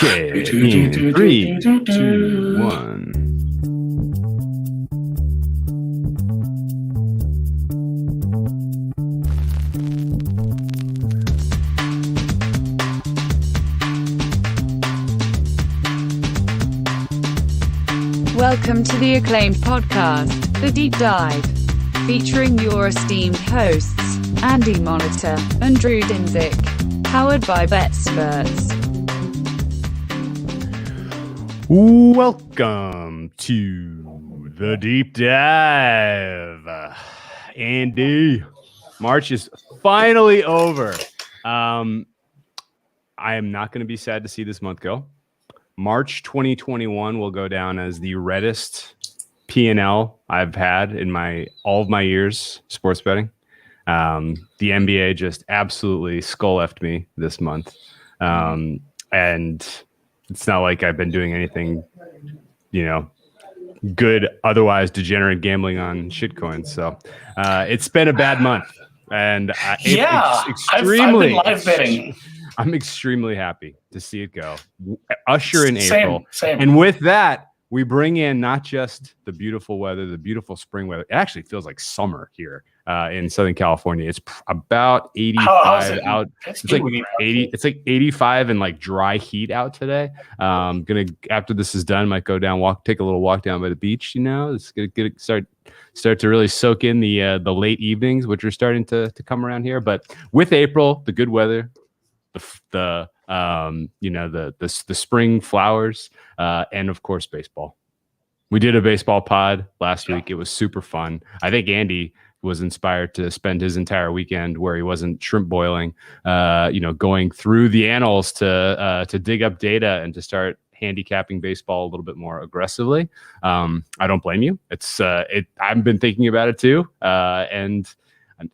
Okay, in 3, 2, 1. Welcome to the acclaimed podcast, The Deep Dive, featuring your esteemed hosts, Andy Monitor and Drew Dinzik, powered by BetSperts. Welcome to The Deep Dive. Andy, March is finally over. I am not going to be sad to see this month go. March 2021 will go down as the reddest P&L I've had in all of my years sports betting. The NBA just absolutely skull-effed me this month. And it's not like I've been doing anything, good, otherwise degenerate gambling on shitcoins. So it's been a bad month. And I've been live betting. I'm extremely happy to see it go. Usher in April. Same. And with that, we bring in not just the beautiful weather, the beautiful spring weather. It actually feels like summer here in Southern California. It's about 85 out. It's like 80. It's like 85 and like dry heat out today. Gonna, after this is done, might go down, take a little walk down by the beach. It's gonna start to really soak in the late evenings, which are starting to come around here. But with April, the good weather, the spring flowers, and of course baseball. We did a baseball pod last week. It was super fun. I think Andy was inspired to spend his entire weekend where he wasn't shrimp boiling, going through the annals to dig up data and to start handicapping baseball a little bit more aggressively. I don't blame you. I've been thinking about it too, and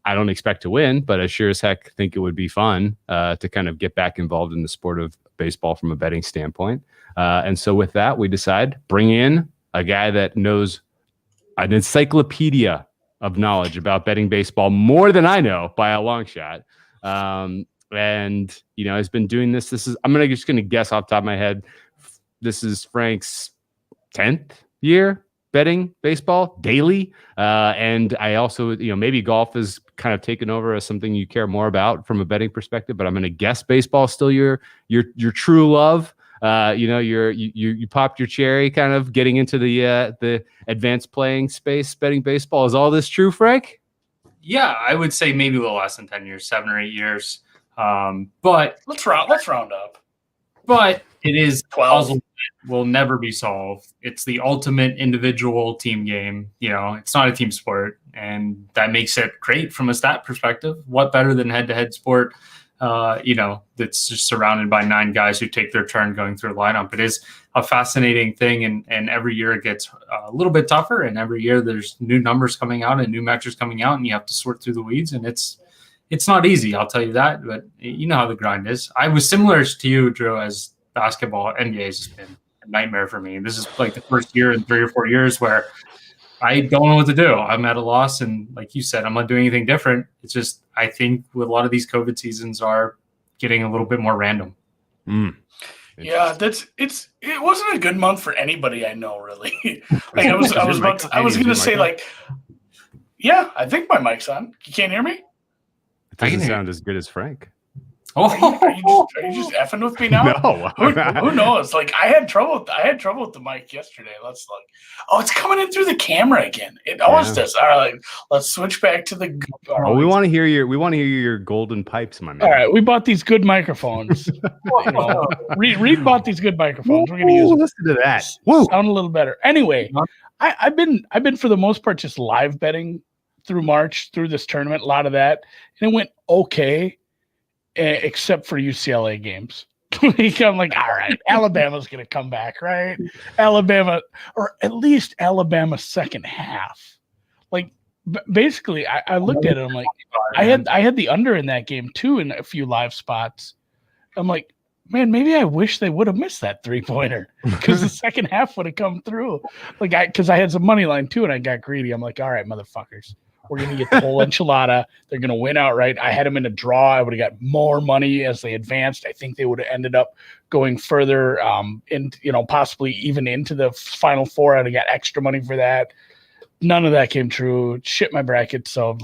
I don't expect to win, but I sure as heck think it would be fun to kind of get back involved in the sport of baseball from a betting standpoint. And so with that, we bring in a guy that knows an encyclopedia of knowledge about betting baseball, more than I know by a long shot. And, has been doing this. I'm just going to guess off the top of my head. This is Frank's 10th year betting baseball daily. And I also, maybe golf is kind of taken over as something you care more about from a betting perspective, but I'm going to guess baseball is still your true love. You popped your cherry kind of getting into the advanced playing space, betting baseball. Is all this true, Frank? Yeah, I would say maybe a little less than 10 years, 7 or 8 years. But let's round up. But it is 12. Will never be solved. It's the ultimate individual team game. It's not a team sport, and that makes it great from a stat perspective. What better than head-to-head sport? That's just surrounded by 9 guys who take their turn going through the lineup. It is a fascinating thing, and every year it gets a little bit tougher, and every year there's new numbers coming out and new matches coming out, and you have to sort through the weeds, and it's not easy, I'll tell you that, but you know how the grind is. I was similar to you, Drew, as basketball. NBA has been a nightmare for me. This is like the first year in 3 or 4 years where I don't know what to do. I'm at a loss, and like you said, I'm not doing anything different. It's just, I think with a lot of these COVID seasons are getting a little bit more random. Yeah, it wasn't a good month for anybody I know, really. I was going to say, like, yeah, I think my mic's on. You can't hear me? It doesn't sound as good as Frank. Are you just effing with me now? No. Who knows? Like, I had trouble with the mic yesterday. It's coming in through the camera again. It always does. All right, let's switch back to the. We want to hear your golden pipes, my man. All right, we bought these good microphones. Reed bought these good microphones. We're gonna use them. Listen to that. Sound a little better. Anyway, I've been for the most part just live betting through March, through this tournament, a lot of that, and it went okay. Except for UCLA games. I'm like, all right, Alabama's going to come back, right? Alabama, or at least Alabama's second half. Like, basically, I looked at it. I'm like, I had the under in that game too in a few live spots. I'm like, man, maybe I wish they would have missed that 3-pointer because the second half would have come through. Like, because I had some money line too, and I got greedy. I'm like, all right, motherfuckers, We're going to get the whole enchilada. They're going to win outright. I had them in a draw. I would have got more money as they advanced. I think they would have ended up going further, possibly even into the Final Four. I'd have got extra money for that. None of that came true. Shit my bracket. So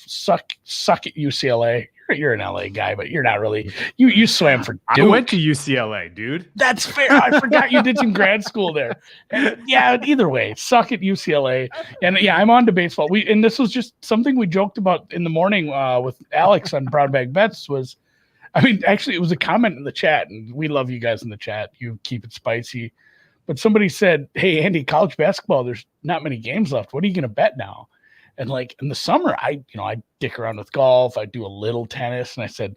suck at UCLA. You're an LA guy, but you're not really. You swam for Duke. I went to UCLA, dude. That's fair. I forgot you did some grad school there. And yeah, either way, suck at UCLA. And yeah, I'm on to baseball. And this was just something we joked about in the morning with Alex on Brown Bag Bets actually it was a comment in the chat, and we love you guys in the chat. You keep it spicy. But somebody said, "Hey, Andy, college basketball, there's not many games left. What are you going to bet now?" And in the summer, I dick around with golf. I do a little tennis. And I said,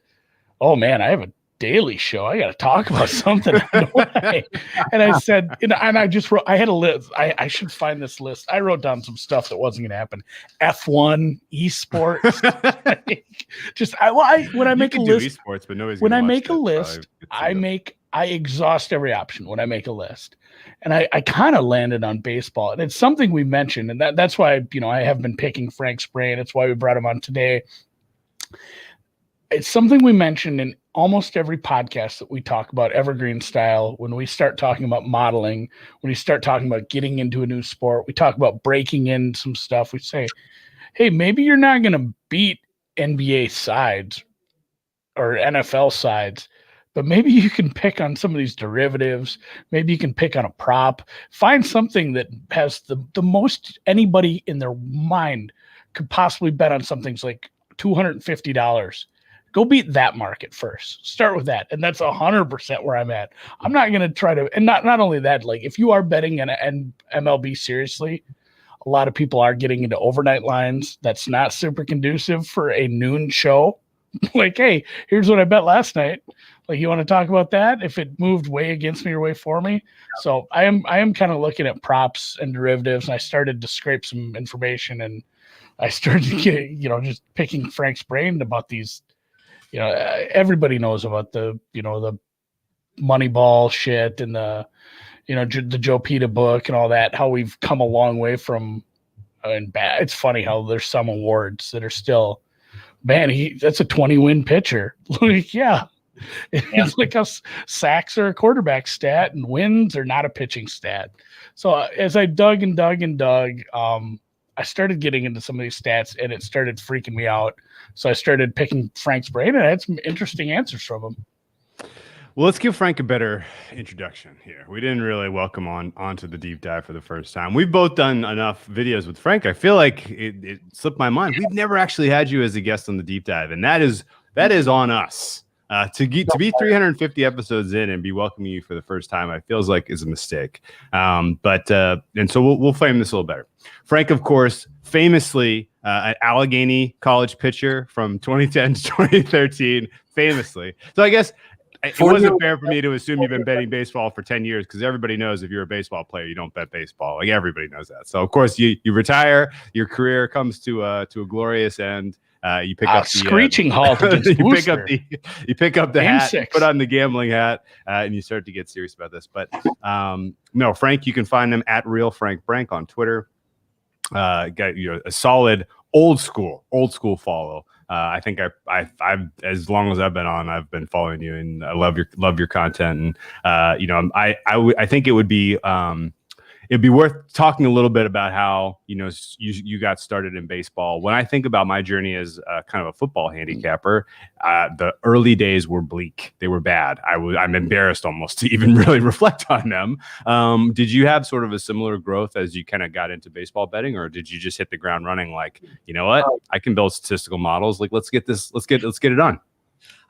"Oh man, I have a daily show. I got to talk about something." And I said, and I just wrote, I had a list. I should find this list. I wrote down some stuff that wasn't going to happen. F1, esports. When I make a list, esports, but nobody's when I make a list, I exhaust every option when I make a list. And I kind of landed on baseball, and it's something we mentioned, and that's why I have been picking Frank's brain. It's why we brought him on today. It's something we mentioned in almost every podcast that we talk about evergreen style. When we start talking about modeling, when we start talking about getting into a new sport, we talk about breaking in some stuff. We say, hey, maybe you're not going to beat NBA sides or NFL sides, but maybe you can pick on some of these derivatives. Maybe you can pick on a prop. Find something that has the most anybody in their mind could possibly bet on. Something's like $250. Go beat that market first. Start with that. And that's 100% where I'm at. I'm not going to try to, and not only that, if you are betting an MLB seriously, a lot of people are getting into overnight lines. That's not super conducive for a noon show. Hey, here's what I bet last night. You want to talk about that? If it moved way against me or way for me. So I am kind of looking at props and derivatives, and I started to scrape some information, and I started to get, just picking Frank's brain about these. Everybody knows about the Moneyball shit and the Joe Pita book and all that, how we've come a long way from, it's funny how there's some awards that are still, man, that's a 20-win pitcher. Yeah. It's like how sacks are a quarterback stat and wins are not a pitching stat. So as I dug, I started getting into some of these stats, and it started freaking me out. So I started picking Frank's brain, and I had some interesting answers from him. Well, let's give Frank a better introduction here. We didn't really welcome onto the deep dive for the first time. We've both done enough videos with Frank. I feel like it slipped my mind. We've never actually had you as a guest on the deep dive, and that is on us. To be 350 episodes in and be welcoming you for the first time, I feels like is a mistake. And so we'll frame this a little better. Frank, of course, famously an Allegheny College pitcher from 2010 to 2013, famously. So I guess it wasn't fair for me to assume you've been betting baseball for 10 years, because everybody knows if you're a baseball player, you don't bet baseball. Everybody knows that. So of course you retire, your career comes to a glorious end. You pick up the screeching halt. You pick up the hat, put on the gambling hat, and you start to get serious about this. But no, Frank, you can find him at Real Frank Brank on Twitter. Got a solid old school follow. I think I've as long as I've been on, I've been following you, and I love your content. And I think it would be. It'd be worth talking a little bit about how you got started in baseball. When I think about my journey as kind of a football handicapper, the early days were bleak. They were bad. I'm embarrassed almost to even really reflect on them. Did you have sort of a similar growth as you kind of got into baseball betting, or did you just hit the ground running? Like, you know what, I can build statistical models. Like, let's get it on.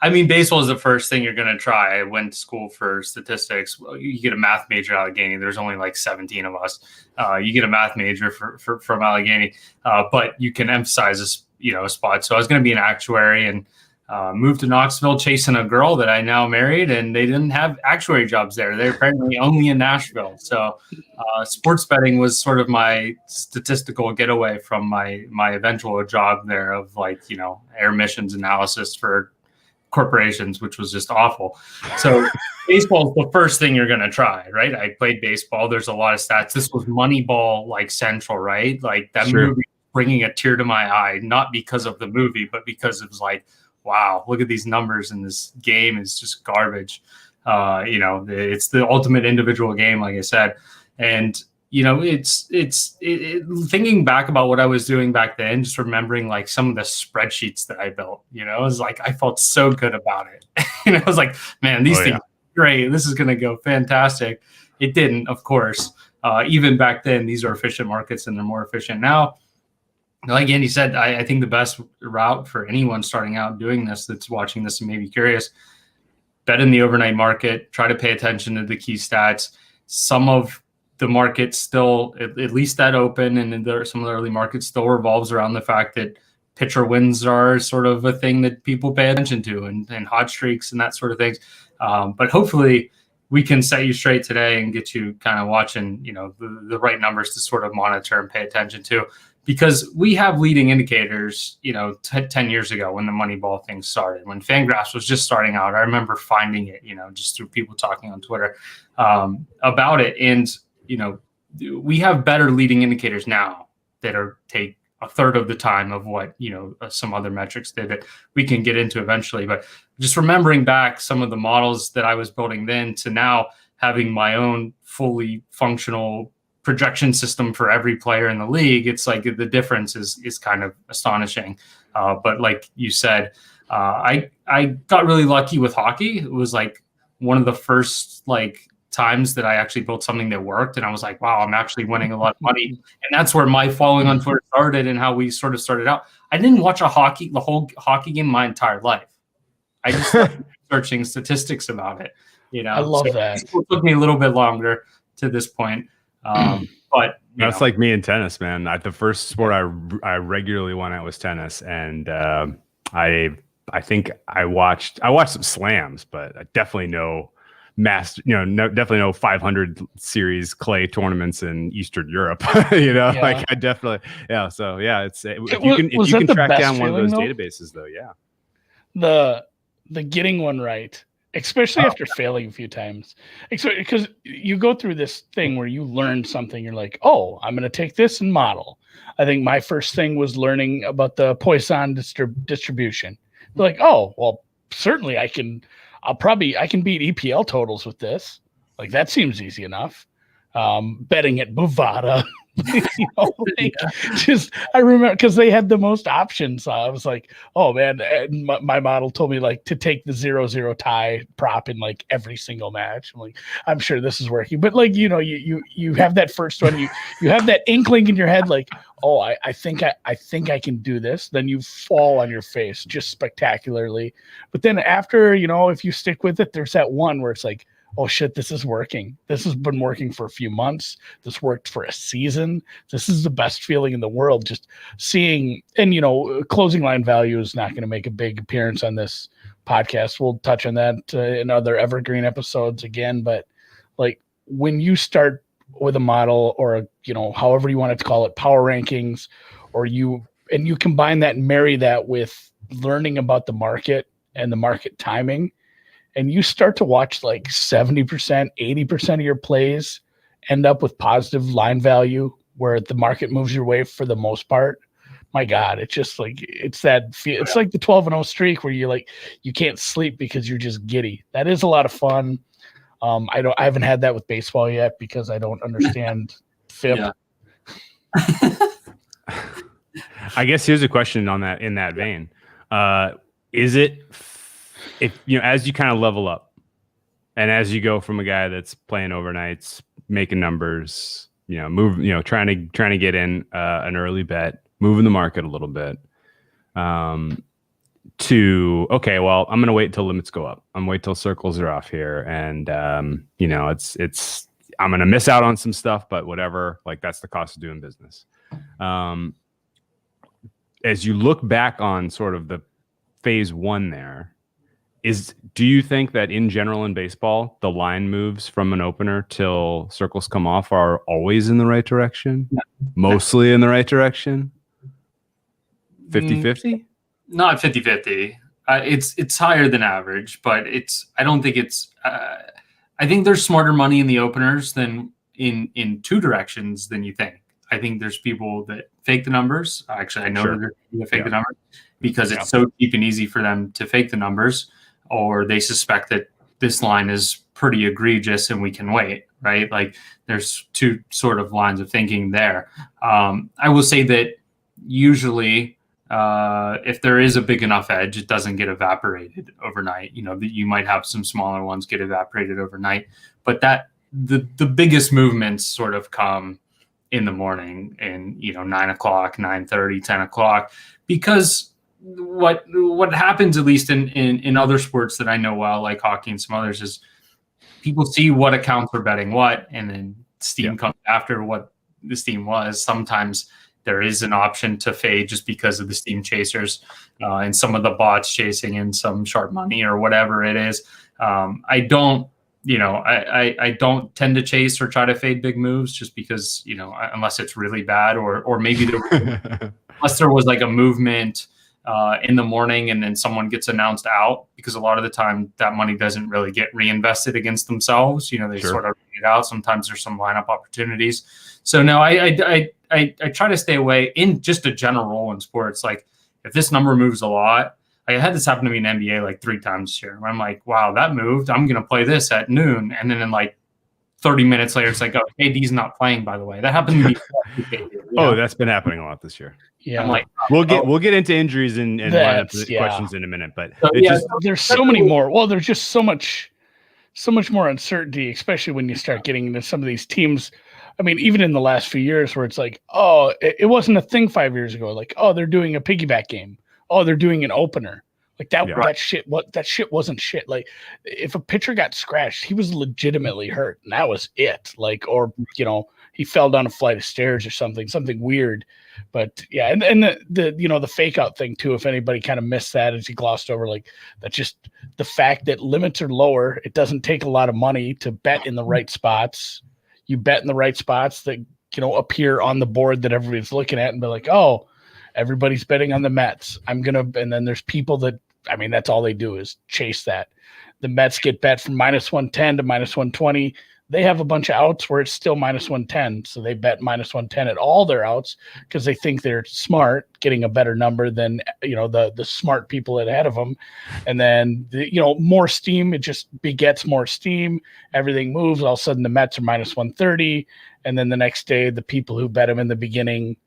I mean, baseball is the first thing you're going to try. I went to school for statistics. You get a math major at Allegheny. There's only like 17 of us. You get a math major from Allegheny, but you can emphasize a spot. So I was going to be an actuary, and moved to Knoxville chasing a girl that I now married, and they didn't have actuary jobs there. They're apparently only in Nashville. So sports betting was sort of my statistical getaway from my eventual job there of air emissions analysis for corporations, which was just awful. So baseball is the first thing you're going to try, right? I played baseball. There's a lot of stats. This was Moneyball, like central, right? Like that movie bringing a tear to my eye, not because of the movie, but because it was like, wow, look at these numbers, and this game is just garbage. It's the ultimate individual game, like I said. And, it's thinking back about what I was doing back then, just remembering like some of the spreadsheets that I built, it was like, I felt so good about it. I was like, man, these things are great. This is going to go fantastic. It didn't, of course. Even back then, these are efficient markets and they're more efficient now. Like Andy said, I think the best route for anyone starting out doing this, that's watching this and maybe curious, bet in the overnight market, try to pay attention to the key stats. Some of the market still, at least that open and some of the early markets, still revolves around the fact that pitcher wins are sort of a thing that people pay attention to, and hot streaks and that sort of things. But hopefully we can set you straight today and get you kind of watching, the right numbers to sort of monitor and pay attention to, because we have leading indicators, 10 years ago when the Moneyball thing started, when Fangraphs was just starting out. I remember finding it, just through people talking on Twitter about it. And, we have better leading indicators now that take a third of the time of what, some other metrics did that we can get into eventually. But just remembering back some of the models that I was building then to now having my own fully functional projection system for every player in the league, it's like the difference is kind of astonishing. But like you said, I got really lucky with hockey. It was like one of the first times that I actually built something that worked, and I was like, wow, I'm actually winning a lot of money. And that's where my following on Twitter started and how we sort of started out. I didn't watch the whole hockey game my entire life. I just started searching statistics about it. I love that. It took me a little bit longer to this point. But that's like me in tennis, man. The first sport I regularly went at was tennis, and I think I watched some slams, but I definitely know definitely know 500 series clay tournaments in Eastern Europe. I definitely, yeah. So yeah, it's if you can track down one of those databases, though, yeah. The getting one right, especially after failing a few times, because you go through this thing where you learn something. You're like, oh, I'm going to take this and model. I think my first thing was learning about the Poisson distribution. Like, oh, well, certainly I can beat EPL totals with this. Like, that seems easy enough. Betting at Bovada, I remember because they had the most options. I was like, oh man, my model told me to take the 0-0 tie prop in every single match. I'm like, I'm sure this is working, but you have that first one, you have that inkling in your head, oh, I think I can do this. Then you fall on your face just spectacularly. But then after, if you stick with it, there's that one where it's like, oh shit, this is working. This has been working for a few months. This worked for a season. This is the best feeling in the world. Just seeing, and closing line value is not going to make a big appearance on this podcast. We'll touch on that in other evergreen episodes again. But when you start with a model or however you want to call it, power rankings, or you combine that and marry that with learning about the market and the market timing, and you start to watch 70%, 80% of your plays end up with positive line value where the market moves your way for the most part. My God, it's just it's like the 12-0 streak where you can't sleep because you're just giddy. That is a lot of fun. I haven't had that with baseball yet because I don't understand FIP. Yeah. I guess here's a question on that, in that vein. Is it, if as you kind of level up and as you go from a guy that's playing overnights, making numbers, trying to get in an early bet, moving the market a little bit, to, okay, well, I'm going to wait until limits go up. I'm wait till circles are off here. And, it's, I'm going to miss out on some stuff, but whatever, that's the cost of doing business. As you look back on sort of the phase one there, do you think that in general in baseball, the line moves from an opener till circles come off are always in the right direction? No. Mostly in the right direction? 50-50? Not 50-50. It's higher than average, but I don't think it's I think there's smarter money in the openers than in two directions than you think. I think there's people that fake the numbers. Actually, I know that there's people that fake the numbers because it's so cheap and easy for them to fake the numbers, or they suspect that this line is pretty egregious and we can wait, right? Like there's two sort of lines of thinking there. I will say that usually if there is a big enough edge, it doesn't get evaporated overnight. You might have some smaller ones get evaporated overnight, but that the biggest movements sort of come in the morning and 9 o'clock, 9:30, 10 o'clock, because what happens, at least in other sports that I know well, like hockey and some others, is people see what accounts are betting what, and then steam comes after what the steam was. Sometimes there is an option to fade just because of the steam chasers and some of the bots chasing in some sharp money or whatever it is. I don't tend to chase or try to fade big moves just because, unless it's really bad or maybe unless there was like a movement in the morning and then someone gets announced out, because a lot of the time that money doesn't really get reinvested against themselves. They sort of read it out. Sometimes there's some lineup opportunities. So no, I try to stay away in just a general rule in sports. Like if this number moves a lot, I had this happen to me in NBA like 3 times this year. Where I'm like, wow, that moved. I'm going to play this at noon. And then in like 30 minutes later, it's like, oh, KD's not playing, by the way. That happened to me. Oh, that's been happening a lot this year. Yeah. I'm like, we'll get into injuries and questions in a minute, but there's so many more. Well, there's just so much more uncertainty, especially when you start getting into some of these teams. I mean, even in the last few years where it's like, oh, it wasn't a thing 5 years ago. Like, oh, they're doing a piggyback game. Oh, they're doing an opener. Like that shit wasn't shit. Like if a pitcher got scratched, he was legitimately hurt, and that was it. Like, or he fell down a flight of stairs or something weird. But yeah, and the fake out thing too. If anybody kind of missed that as he glossed over, like that's just the fact that limits are lower. It doesn't take a lot of money to bet in the right spots. You bet in the right spots that appear on the board that everybody's looking at and be like, oh, everybody's betting on the Mets. And then there's people that, I mean, that's all they do is chase that. The Mets get bet from -110 to -120. They have a bunch of outs where it's still -110. So they bet -110 at all their outs because they think they're smart, getting a better number than, the smart people ahead of them. And then, more steam, it just begets more steam. Everything moves. All of a sudden the Mets are -130. And then the next day, the people who bet them in the beginning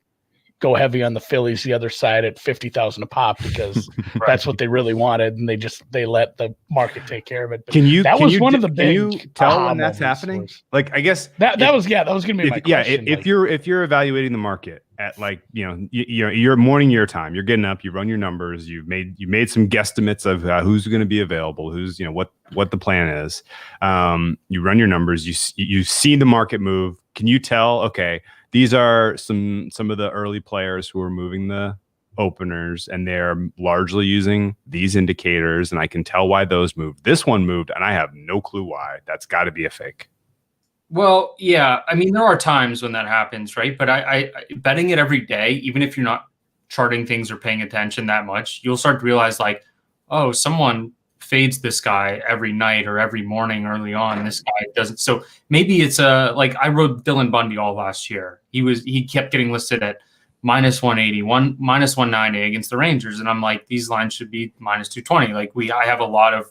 go heavy on the Phillies the other side at 50,000 a pop because that's what they really wanted, and they let the market take care of it. But that was one of the big. Can you tell when that's happening? Like, I guess that was going to be my question. Yeah, if you're evaluating the market at like your morning your time, you're getting up, you run your numbers, you made some guesstimates of who's going to be available, who's what the plan is. You run your numbers, you see the market move. Can you tell? Okay. These are some of the early players who are moving the openers, and they're largely using these indicators, and I can tell why those moved. This one moved, and I have no clue why. That's got to be a fake. Well, yeah. I mean, there are times when that happens, right? But I betting it every day, even if you're not charting things or paying attention that much, you'll start to realize like, oh, someone fades this guy every night or every morning early on. This guy doesn't. So maybe it's like I rode Dylan Bundy all last year. He kept getting listed at -180, -190 against the Rangers. And I'm like, these lines should be -220. Like I have a lot of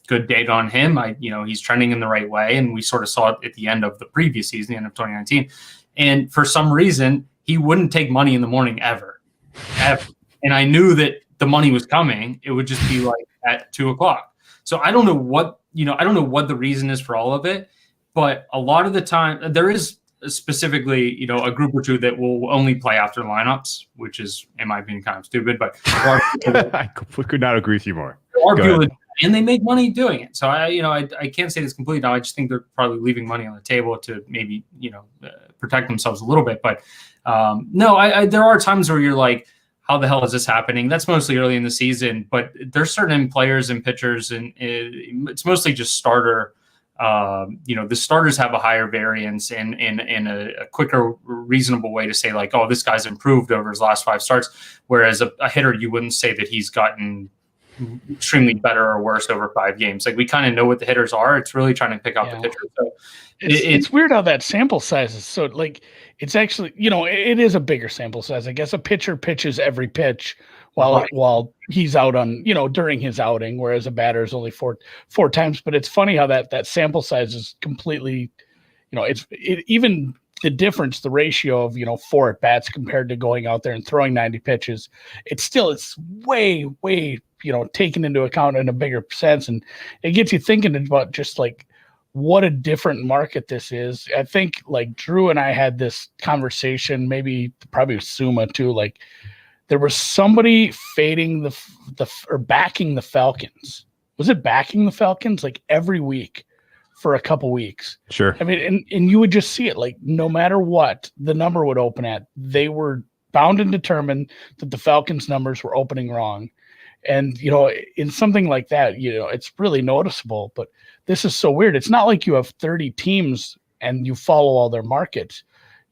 good data on him. He's trending in the right way. And we sort of saw it at the end of the previous season, the end of 2019. And for some reason, he wouldn't take money in the morning ever. And I knew that the money was coming. It would just be like at 2 o'clock. So I don't know what the reason is for all of it, but a lot of the time there is specifically, a group or two that will only play after lineups, which is, in my opinion, kind of stupid, but I could not agree with you more. And they make money doing it. So I can't say it's complete now. I just think they're probably leaving money on the table to maybe, protect themselves a little bit. But no, there are times where you're like, how the hell is this happening? That's mostly early in the season, but there's certain players and pitchers, and it's mostly just starter. The starters have a higher variance and a quicker, reasonable way to say like, oh, this guy's improved over his last 5 starts. Whereas a hitter, you wouldn't say that he's gotten extremely better or worse over 5 games. Like we kind of know what the hitters are. It's really trying to pick out the pitchers. So it's weird how that sample size is so like it's actually it is a bigger sample size. I guess a pitcher pitches every pitch while he's out on during his outing, whereas a batter is only four times. But it's funny how that sample size is completely even the difference, the ratio of 4 at bats compared to going out there and throwing 90 pitches. It's way taken into account in a bigger sense, and it gets you thinking about just like what a different market this is. I think like Drew and I had this conversation, probably with Suma too. Like there was somebody fading or backing the Falcons. Was it backing the Falcons like every week for a couple weeks? Sure. I mean, and you would just see it like no matter what the number would open at, they were bound and determined that the Falcons numbers were opening wrong. And, in something like that, it's really noticeable, but this is so weird. It's not like you have 30 teams and you follow all their markets.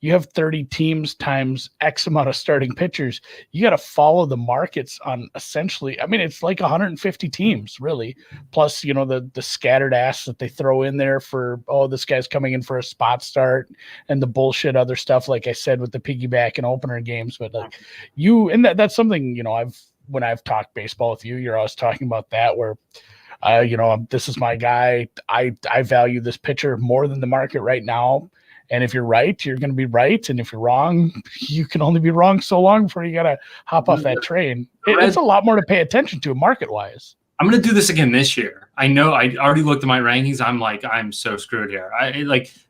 You have 30 teams times X amount of starting pitchers. You got to follow the markets on essentially, I mean, it's like 150 teams really, plus, the scattered ass that they throw in there for, this guy's coming in for a spot start and the bullshit other stuff, like I said, with the piggyback and opener games. But like that's something, when I've talked baseball with you, you're always talking about that where, this is my guy. I value this pitcher more than the market right now. And if you're right, you're going to be right. And if you're wrong, you can only be wrong so long before you got to hop off that train. It's a lot more to pay attention to market wise. I'm going to do this again this year. I know I already looked at my rankings. I'm so screwed here.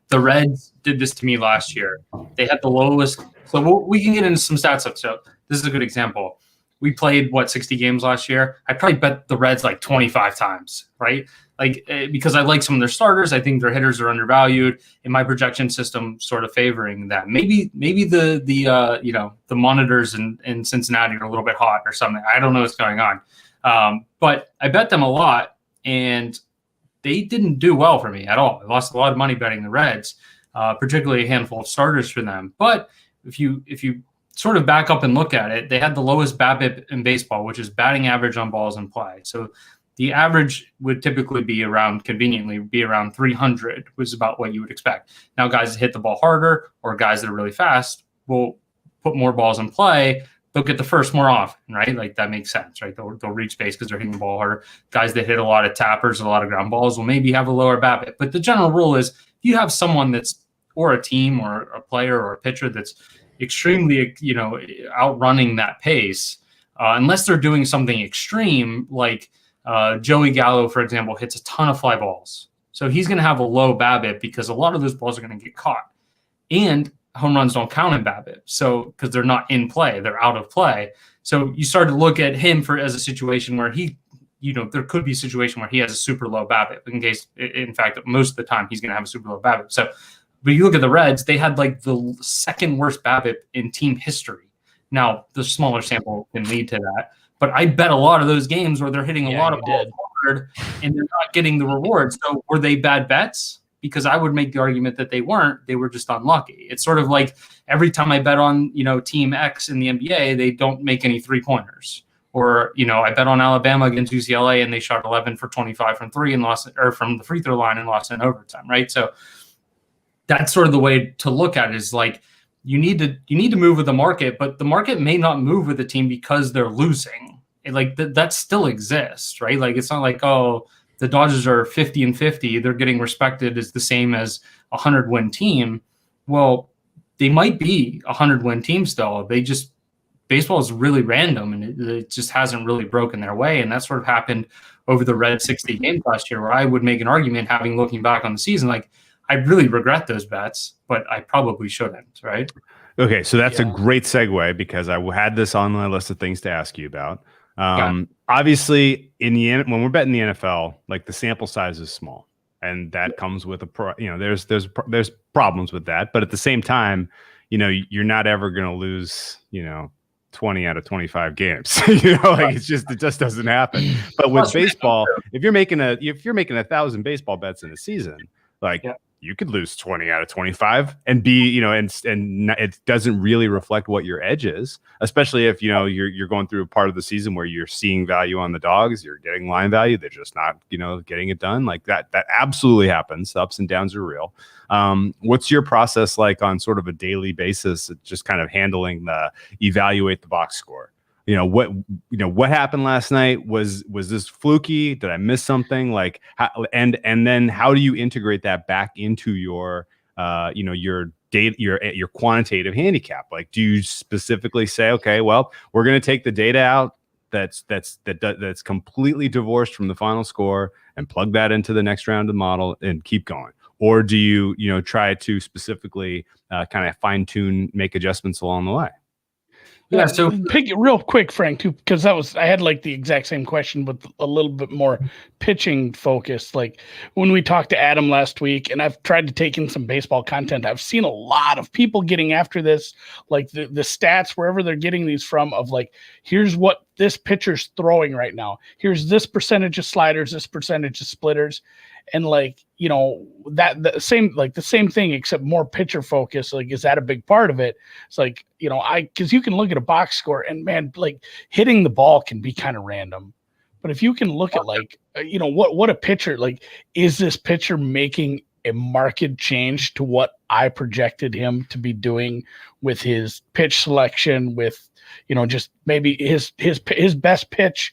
The Reds did this to me last year. They had the lowest. So we can get into some stats up. So this is a good example. We played 60 games last year. I probably bet the Reds like 25 times, right? Because I like some of their starters. I think their hitters are undervalued in my projection system, sort of favoring that. Maybe the monitors in Cincinnati are a little bit hot or something. I don't know what's going on. But I bet them a lot, and they didn't do well for me at all. I lost a lot of money betting the Reds, particularly a handful of starters for them. But if you sort of back up and look at it, they had the lowest BABIP in baseball, which is batting average on balls in play. So the average would typically conveniently be around 300, which is about what you would expect. Now, guys that hit the ball harder or guys that are really fast will put more balls in play. They'll get the first more often, right? Like that makes sense, right? They'll reach base because they're hitting the ball harder. Guys that hit a lot of tappers, a lot of ground balls will maybe have a lower BABIP. But the general rule is if you have someone or a team or a player or a pitcher that's extremely, outrunning that pace, unless they're doing something extreme, like Joey Gallo, for example, hits a ton of fly balls. So he's going to have a low BABIP because a lot of those balls are going to get caught. And home runs don't count in BABIP. So because they're not in play, they're out of play. So you start to look at him as a situation where there could be a situation where he has a super low BABIP in fact, most of the time he's going to have a super low BABIP. So, but you look at the Reds, they had like the second worst BABIP in team history. Now, the smaller sample can lead to that. But I bet a lot of those games where they're hitting a lot of balls hard and they're not getting the reward. So were they bad bets? Because I would make the argument that they weren't. They were just unlucky. It's sort of like every time I bet on, Team X in the NBA, they don't make any 3-pointers. Or, I bet on Alabama against UCLA and they shot 11 for 25 from 3 and lost, or from the free throw line and lost in overtime, right? So that's sort of the way to look at it, is like you need to move with the market, but the market may not move with the team because they're losing. That still exists, right? Like it's not like, the Dodgers are 50-50. They're getting respected as the same as a 100-win team. Well, they might be a 100-win team still. Baseball is really random, and it just hasn't really broken their way. And that sort of happened over the Red 60 games last year, where I would make an argument, looking back on the season, like I really regret those bets, but I probably shouldn't, right? Okay, so that's a great segue, because I had this on my list of things to ask you about. Obviously, when we're betting the NFL, like the sample size is small, and that comes with there's problems with that. But at the same time, you're not ever going to lose, 20 out of 25 games. It just doesn't happen. But with baseball, if you're making 1,000 baseball bets in a season, you could lose 20 out of 25 and be, and it doesn't really reflect what your edge is, especially if, you're going through a part of the season where you're seeing value on the dogs, you're getting line value, they're just not, getting it done. Like that absolutely happens. The ups and downs are real. What's your process like on sort of a daily basis, just kind of handling the evaluate the box score? What happened last night? Was this fluky? Did I miss something? Like, and then how do you integrate that back into your, your data, your quantitative handicap? Like, do you specifically say, okay, well, we're going to take the data out that's completely divorced from the final score and plug that into the next round of the model and keep going? Or do you, try to specifically kind of fine tune, make adjustments along the way? Yeah, so pick it real quick, Frank, too, because I had like the exact same question with a little bit more pitching focused. Like when we talked to Adam last week, and I've tried to take in some baseball content, I've seen a lot of people getting after this, like the stats, wherever they're getting these from, of like, here's what this pitcher's throwing right now. Here's this percentage of sliders, this percentage of splitters. And like, the same thing, except more pitcher focus. Like, is that a big part of it? It's like, because you can look at a box score and man, like hitting the ball can be kind of random. But if you can look at like, what a pitcher, like, is this pitcher making a marked change to what I projected him to be doing with his pitch selection, with, just maybe his best pitch.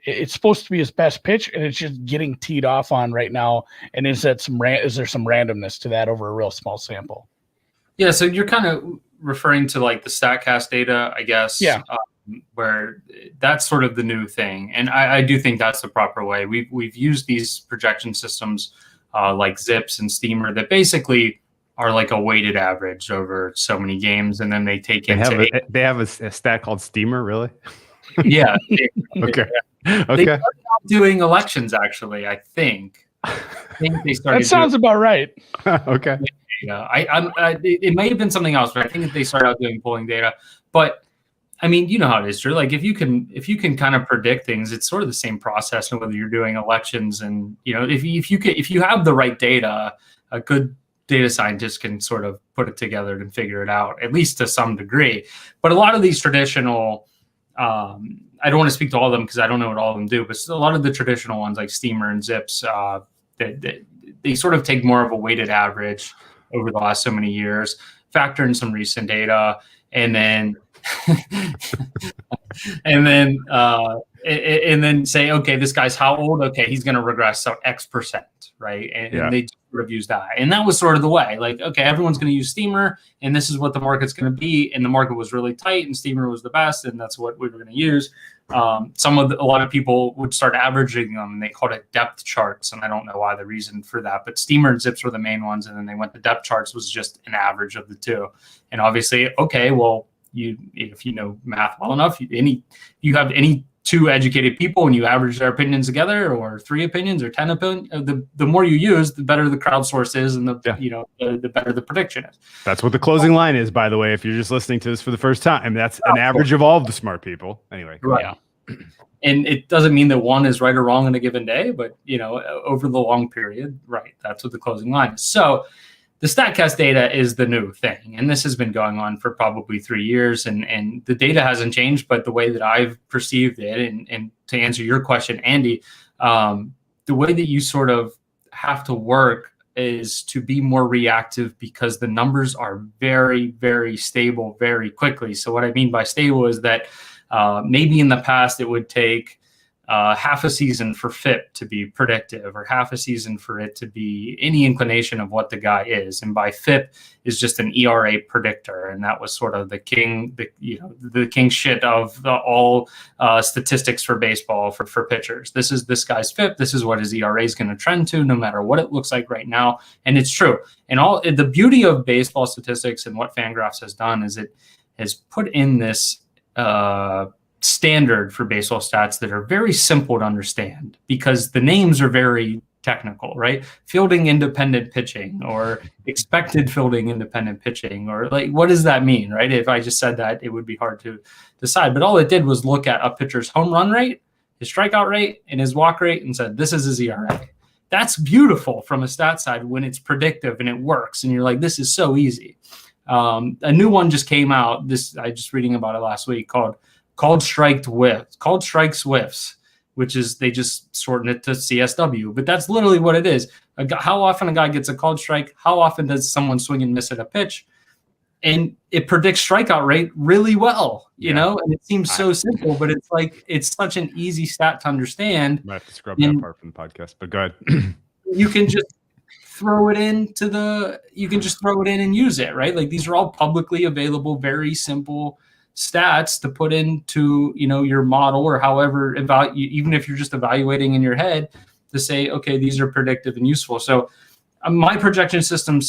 It's supposed to be his best pitch, and it's just getting teed off on right now. And is there some randomness to that over a real small sample? Yeah, so you're kind of referring to like the StatCast data, I guess. Yeah. Where that's sort of the new thing, and I do think that's the proper way. We've used these projection systems like Zips and Steamer that basically are like a weighted average over so many games, and then they take they have a stat called Steamer, really? Yeah. Okay. They started doing elections, actually. I think they started. That sounds about right. Okay. Yeah, it may have been something else, but I think they started out doing polling data. But I mean, you know how it is, Drew. Like if you can kind of predict things, it's sort of the same process, and whether you're doing elections and if you have the right data, a good data scientist can sort of put it together and figure it out, at least to some degree. But a lot of these traditional I don't want to speak to all of them because I don't know what all of them do, but a lot of the traditional ones like Steamer and Zips, they sort of take more of a weighted average over the last so many years, factor in some recent data, and then and then say, okay, this guy's how old? Okay, he's going to regress so X percent, right? And they sort of use that. And that was sort of the way, like, okay, everyone's going to use Steamer, and this is what the market's going to be. And the market was really tight, and Steamer was the best, and that's what we were going to use. A lot of people would start averaging them, and they called it depth charts. And I don't know why the reason for that, but Steamer and Zips were the main ones. And then they went to depth charts was just an average of the two. And obviously, okay, well, if you know math well enough, you have any two educated people and you average their opinions together, or 3 opinions or 10 opinions, the more you use, the better the crowdsource is, and the better the prediction is. That's what the closing line is, by the way, if you're just listening to this for the first time. That's an average of all of the smart people. Anyway. Right. Yeah. And it doesn't mean that one is right or wrong on a given day, but over the long period, right. That's what the closing line is. So the StatCast data is the new thing, and this has been going on for probably 3 years, and the data hasn't changed, but the way that I've perceived it, and to answer your question, Andy, the way that you sort of have to work is to be more reactive because the numbers are very, very stable very quickly. So what I mean by stable is that maybe in the past it would take half a season for FIP to be predictive, or half a season for it to be any inclination of what the guy is. And by FIP is just an ERA predictor. And that was sort of the king shit of all statistics for baseball for pitchers. This is this guy's FIP. This is what his ERA is going to trend to, no matter what it looks like right now. And it's true. And the beauty of baseball statistics and what Fangraphs has done is it has put in this standard for baseball stats that are very simple to understand, because the names are very technical, right? Fielding independent pitching, or expected fielding independent pitching, or like, what does that mean, right? If I just said that, it would be hard to decide. But all it did was look at a pitcher's home run rate, his strikeout rate, and his walk rate, and said, this is his ERA. That's beautiful from a stat side when it's predictive and it works. And you're like, this is so easy. A new one just came out. I just reading about it last week called strikes whiffs, which is they just shorten it to CSW. But that's literally what it is. How often a guy gets a called strike? How often does someone swing and miss at a pitch? And it predicts strikeout rate really well, you know, and it seems so simple, but it's such an easy stat to understand. I might have to scrub that part from the podcast, but go ahead. You can just throw it in and use it, right? Like these are all publicly available, very simple stats to put into, your model or however, even if you're just evaluating in your head to say, okay, these are predictive and useful. So my projection system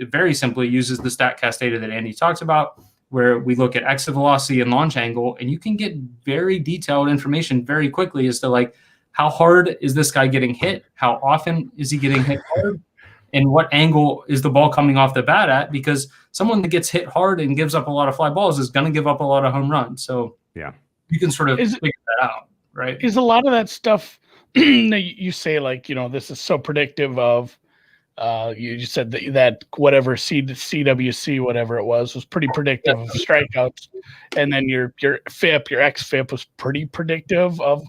very simply uses the StatCast data that Andy talks about, where we look at exit velocity and launch angle, and you can get very detailed information very quickly as to like, how hard is this guy getting hit? How often is he getting hit hard? And what angle is the ball coming off the bat at? Because someone that gets hit hard and gives up a lot of fly balls is going to give up a lot of home runs. So you can sort of figure that out, right? Is a lot of that stuff you say like, this is so predictive of, you said that whatever CWC, whatever it was pretty predictive of strikeouts. And then your FIP, your XFIP was pretty predictive of,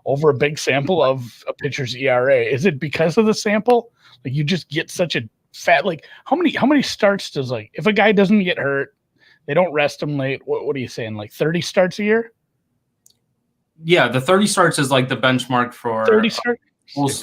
over a big sample of a pitcher's ERA. Is it because of the sample? Like you just get such a fat, like how many starts does like, if a guy doesn't get hurt, they don't rest him late. What are you saying? Like 30 starts a year? Yeah. The 30 starts is like the benchmark for 30 starts.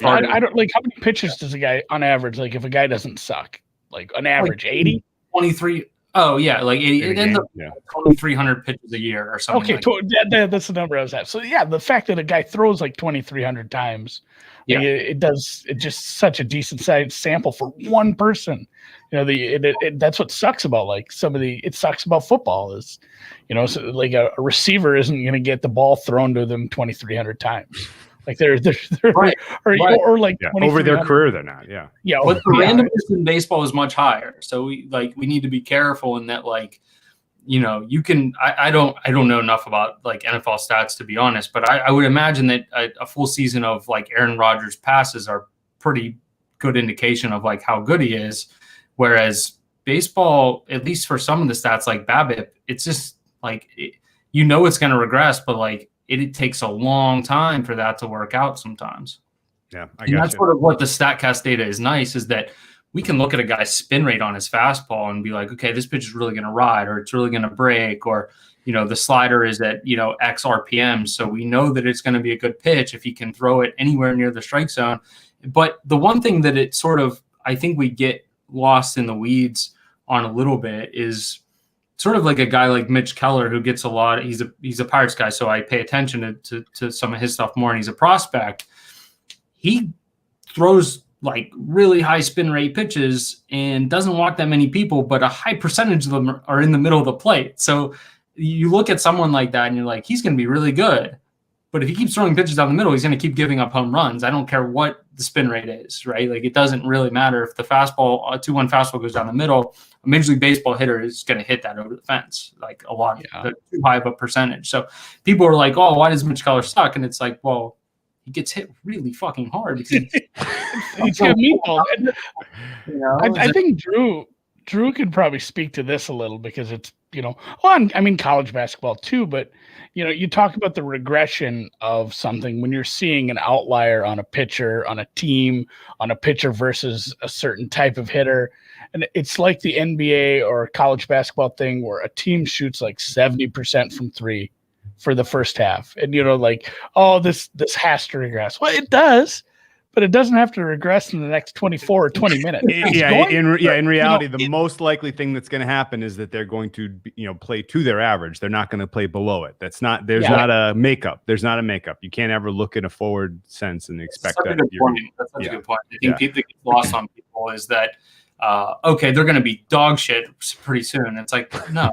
I don't like how many pitches does a guy on average, like if a guy doesn't suck, like on average 80, 23. Oh yeah. Like 80, it ends up 2,300 pitches a year or something. Okay. That's the number I was at. So yeah, the fact that a guy throws like 2,300 times, it's just such a decent sized sample for one person. That's what sucks about like it sucks about football is, so like a receiver isn't going to get the ball thrown to them 2,300 times. Like they're right. or like over their career, they're not. Yeah. But the randomness in baseball is much higher. So we need to be careful in that, like, you can. I don't know enough about like NFL stats to be honest, but I would imagine that a full season of like Aaron Rodgers passes are pretty good indication of like how good he is. Whereas baseball, at least for some of the stats like BABIP, it's just like it's going to regress, but like. It takes a long time for that to work out sometimes. Yeah, and that's sort of what the StatCast data is nice, is that we can look at a guy's spin rate on his fastball and be like, okay, this pitch is really going to ride, or it's really going to break, or, the slider is at, X RPM. So we know that it's going to be a good pitch if he can throw it anywhere near the strike zone. But the one thing that it sort of, I think we get lost in the weeds on a little bit is sort of like a guy like Mitch Keller, who gets a lot. He's a Pirates guy, so I pay attention to some of his stuff more, and he's a prospect. He throws like really high spin rate pitches and doesn't walk that many people, but a high percentage of them are in the middle of the plate. So you look at someone like that and you're like, he's going to be really good. But if he keeps throwing pitches down the middle, he's going to keep giving up home runs. I don't care what the spin rate is, right? Like it doesn't really matter if the fastball, a 2-1 fastball goes down the middle. A Major League Baseball hitter is going to hit that over the fence, like a lot, too high of a percentage. So people are like, "Oh, why does Mitch Keller suck?" And it's like, well, he gets hit really fucking hard. He's got meatball. I think Drew could probably speak to this a little because it's college basketball too, but. You talk about the regression of something when you're seeing an outlier on a pitcher, on a team, on a pitcher versus a certain type of hitter. And it's like the NBA or college basketball thing where a team shoots like 70% from three for the first half. And, this has to regress. Well, it does, but it doesn't have to regress in the next 24 or 20 minutes. In reality, the most likely thing that's going to happen is that they're going to, play to their average. They're not going to play below it. There's not a makeup. There's not a makeup. You can't ever look in a forward sense and expect that. That's such a good point. I think people get lost on people is that, they're going to be dog shit pretty soon. It's like, no.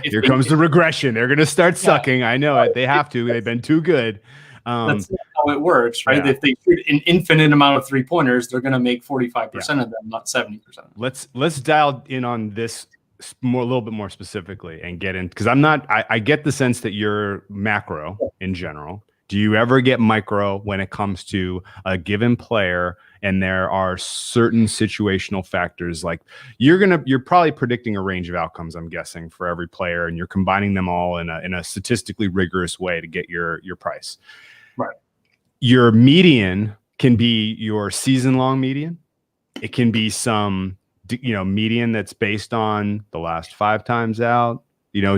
Here comes the regression. They're going to start sucking. I know it. They have to. They've been too good. That's not how it works, right? Yeah. If they shoot an infinite amount of 3-pointers, they're going to make 45% of them, not 70%. Let's dial in on this a little bit more specifically and get in, because I get the sense that you're macro in general. Do you ever get micro when it comes to a given player and there are certain situational factors? Like you're probably predicting a range of outcomes, I'm guessing, for every player, and you're combining them all in a statistically rigorous way to get your price. Right. Your median can be your season-long median. It can be some, median that's based on the last 5 times out,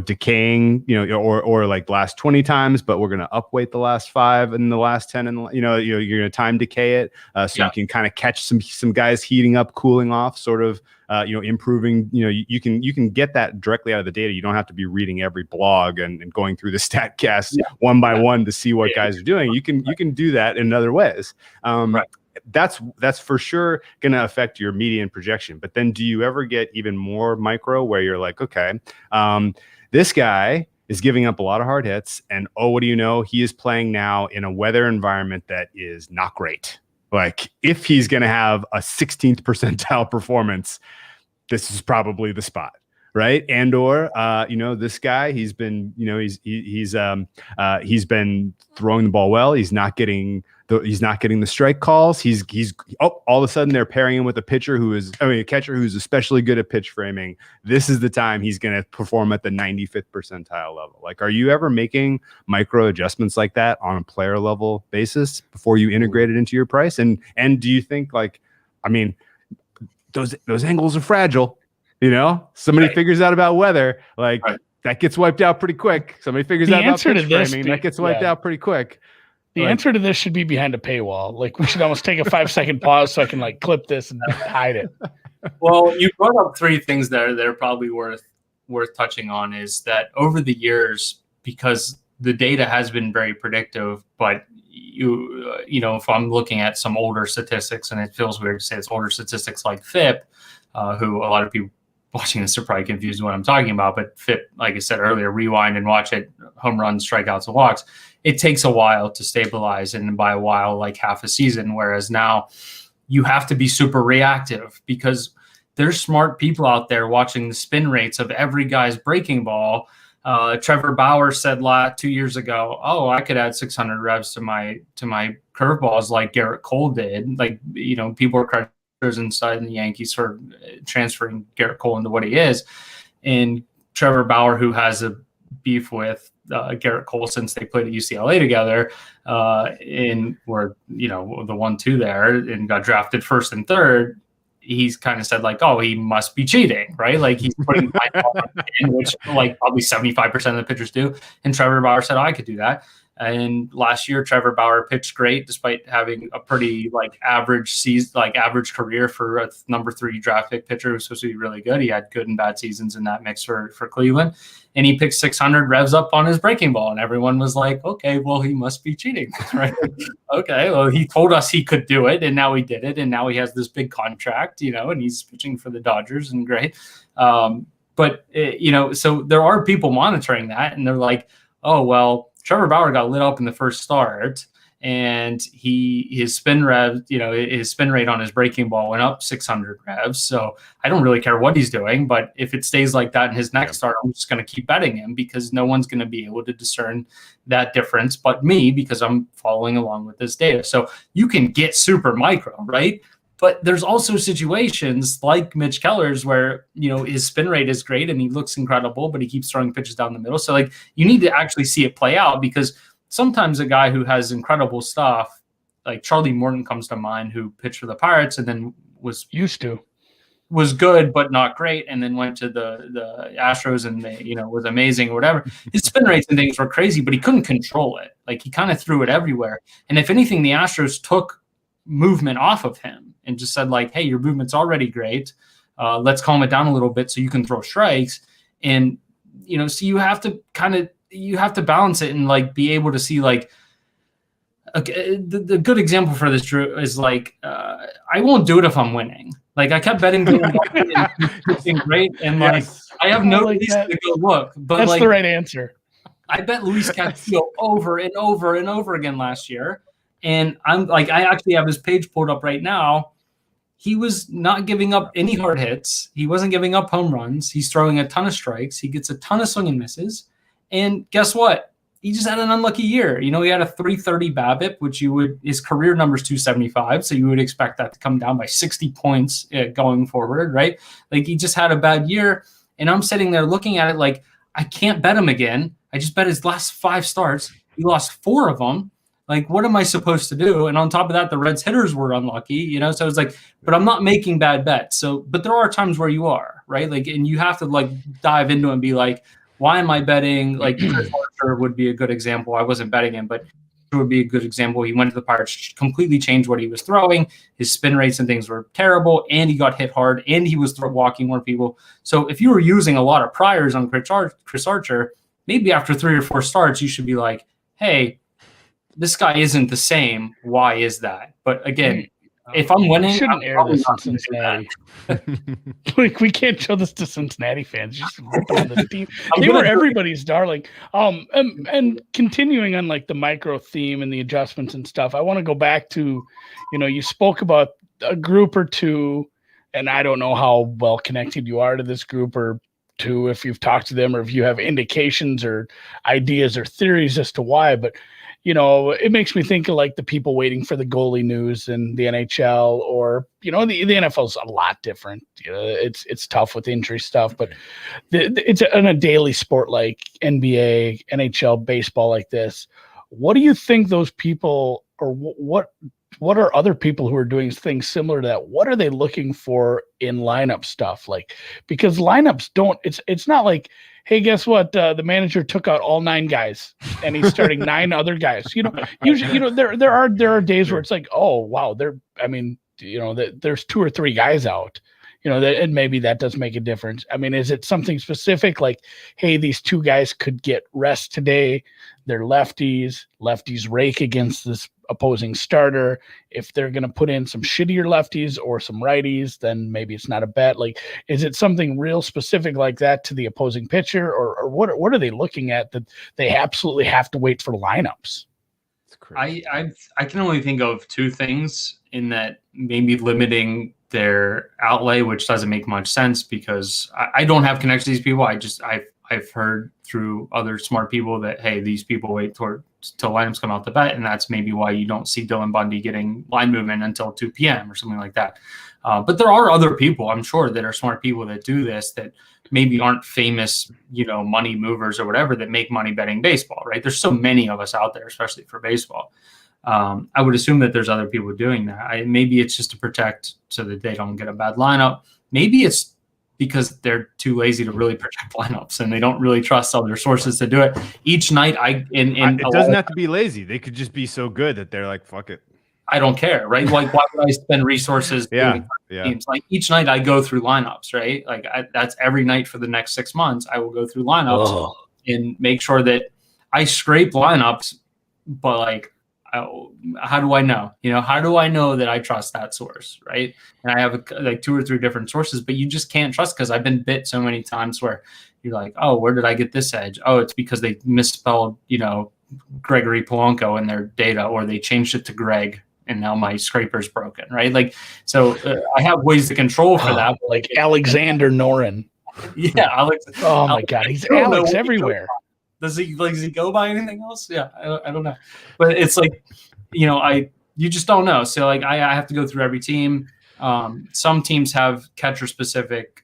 decaying, or like the last 20 times, but we're going to upweight the last 5 and the last 10, and you're going to time decay it, so you can kind of catch some guys heating up, cooling off, sort of, improving. You can get that directly out of the data. You don't have to be reading every blog and going through the StatCast one by one to see what guys are doing. You can do that in other ways. Right. That's for sure going to affect your median projection. But then do you ever get even more micro where you're like, okay, this guy is giving up a lot of hard hits, and what do you know? He is playing now in a weather environment that is not great. Like if he's going to have a 16th percentile performance, this is probably the spot. Right. And or, this guy, he's been throwing the ball well. He's not getting the strike calls. He's all of a sudden they're pairing him with a catcher who's especially good at pitch framing. This is the time he's going to perform at the 95th percentile level. Like, are you ever making micro adjustments like that on a player level basis before you integrate it into your price? And do you think those angles are fragile? Somebody figures out about weather, that gets wiped out pretty quick. Somebody figures out about pitch framing, that gets wiped out pretty quick. The answer to this should be behind a paywall. Like we should almost take a 5-second pause so I can clip this and hide it. Well, you brought up 3 things there that are probably worth touching on. Is that over the years, because the data has been very predictive, but if I'm looking at some older statistics, and it feels weird to say it's older statistics like FIP, who a lot of people watching this are probably confused what I'm talking about, but FIP, like I said earlier, rewind and watch it, home runs, strikeouts, and walks. It takes a while to stabilize, and by a while, like half a season, whereas now you have to be super reactive because there's smart people out there watching the spin rates of every guy's breaking ball. Trevor Bauer said 2 years ago, "Oh, I could add 600 revs to my curveballs like Garrett Cole did." People are crediting inside the Yankees for transferring Garrett Cole into what he is, and Trevor Bauer, who has a beef with Garrett Cole since they played at UCLA together, and were the 1-2 there, and got drafted first and third. He's kind of said oh, he must be cheating, right? Like he's putting in, which probably 75% of the pitchers do. And Trevor Bauer said, "Oh, I could do that." And last year, Trevor Bauer pitched great despite having a pretty average season, average career for a number 3 draft pick pitcher who's supposed to be really good. He had good and bad seasons in that mix for Cleveland, and he picked 600 revs up on his breaking ball, and everyone was like, "Okay, well, he must be cheating, right?" Okay, well, he told us he could do it, and now he did it, and now he has this big contract, and he's pitching for the Dodgers, and great. But so there are people monitoring that, and they're like, "Oh, well, Trevor Bauer got lit up in the first start, and his spin rev, his spin rate on his breaking ball went up 600 revs. So I don't really care what he's doing, but if it stays like that in his next start, I'm just going to keep betting him because no one's going to be able to discern that difference but me because I'm following along with this data." So you can get super micro, right? But there's also situations like Mitch Keller's where, his spin rate is great and he looks incredible, but he keeps throwing pitches down the middle. So you need to actually see it play out because sometimes a guy who has incredible stuff, like Charlie Morton comes to mind, who pitched for the Pirates and then was good, but not great. And then went to the Astros and they, was amazing or whatever. His spin rates and things were crazy, but he couldn't control it. He kind of threw it everywhere. And if anything, the Astros took movement off of him and just said hey, your movement's already great. Let's calm it down a little bit so you can throw strikes. And, so you have to balance it and be able to see the good example for this, Drew, is I won't do it if I'm winning. I kept betting and great. And yes, I have no reason to go look, but that's the right answer. I bet Luis Castillo over and over and over again last year. And I'm I actually have his page pulled up right now. He was not giving up any hard hits. He wasn't giving up home runs. He's throwing a ton of strikes. He gets a ton of swing and misses. And guess what? he just had an unlucky year. He had a 330 BABIP, which his career number is 275. So you would expect that to come down by 60 points going forward, right? Like he just had a bad year. And I'm sitting there looking at it like, I can't bet him again. I just bet his last 5 starts. He lost 4 of them. Like, what am I supposed to do? And on top of that, the Reds hitters were unlucky, so it's like, but I'm not making bad bets. So, but there are times where you are, right? Like, and you have to like dive into it and be like, why am I betting? Like Chris Archer would be a good example. I wasn't betting him, but it would be a good example. He went to the Pirates, completely changed what he was throwing. His spin rates and things were terrible, and he got hit hard, and he was walking more people. So if you were using a lot of priors on Chris Archer, maybe after 3 or 4 starts, you should be like, hey, this guy isn't the same. Why is that? But again, if I'm winning, we shouldn't air this in Cincinnati. Like, we can't show this to Cincinnati fans. Just ripping on this team. They were everybody's darling. And continuing on like the micro theme and the adjustments and stuff, I want to go back to, you spoke about a group or two, and I don't know how well connected you are to this group or two, if you've talked to them or if you have indications or ideas or theories as to why, but it makes me think of like the people waiting for the goalie news in the NHL, or the NFL's a lot different. It's tough with injury stuff, but it's in a daily sport like NBA, NHL, baseball like this. What do you think those people, or what are other people who are doing things similar to that? What are they looking for in lineup stuff? Like, because lineups don't. It's not like, hey, guess what? The manager took out all 9 guys and he's starting 9 other guys. Usually, there are days where it's like, oh wow, there's 2 or 3 guys out. And maybe that does make a difference. I mean, is it something specific like, hey, these 2 guys could get rest today? They're lefties. Lefties rake against this opposing starter. If they're going to put in some shittier lefties or some righties, then maybe it's not a bet. Like, is it something real specific like that to the opposing pitcher, or what are they looking at that they absolutely have to wait for lineups? I can only think of 2 things in that: maybe limiting their outlay, which doesn't make much sense because I don't have connections to these people. I've heard through other smart people that, hey, these people wait till lineups come out the bet, and that's maybe why you don't see Dylan Bundy getting line movement until 2 p.m. or something like that. But there are other people, I'm sure, that are smart people that do this that maybe aren't famous, money movers or whatever, that make money betting baseball, right? There's so many of us out there, especially for baseball. I would assume that there's other people doing that. Maybe it's just to protect so that they don't get a bad lineup. Maybe it's because they're too lazy to really protect lineups and they don't really trust other sources to do it. Each night, it doesn't have to be lazy. They could just be so good that they're like, fuck it. I don't care, right? Like, why would I spend resources doing teams? Like, each night I go through lineups, right? Like, that's every night for the next 6 months. I will go through lineups and make sure that I scrape lineups, but like, how do I know? How do I know that I trust that source, right? And I have like 2 or 3 different sources, but you just can't trust, because I've been bit so many times where you're like, oh, where did I get this edge? Oh, it's because they misspelled, Gregory Polanco in their data, or they changed it to Greg, and now my scraper's broken, right? Like, so I have ways to control for that. Like Alexander Noren. Yeah, Alex. Oh my God, he's Alex everywhere. Does he go by anything else? Yeah, I don't know. But it's like, you just don't know. So like, I have to go through every team. Some teams have catcher specific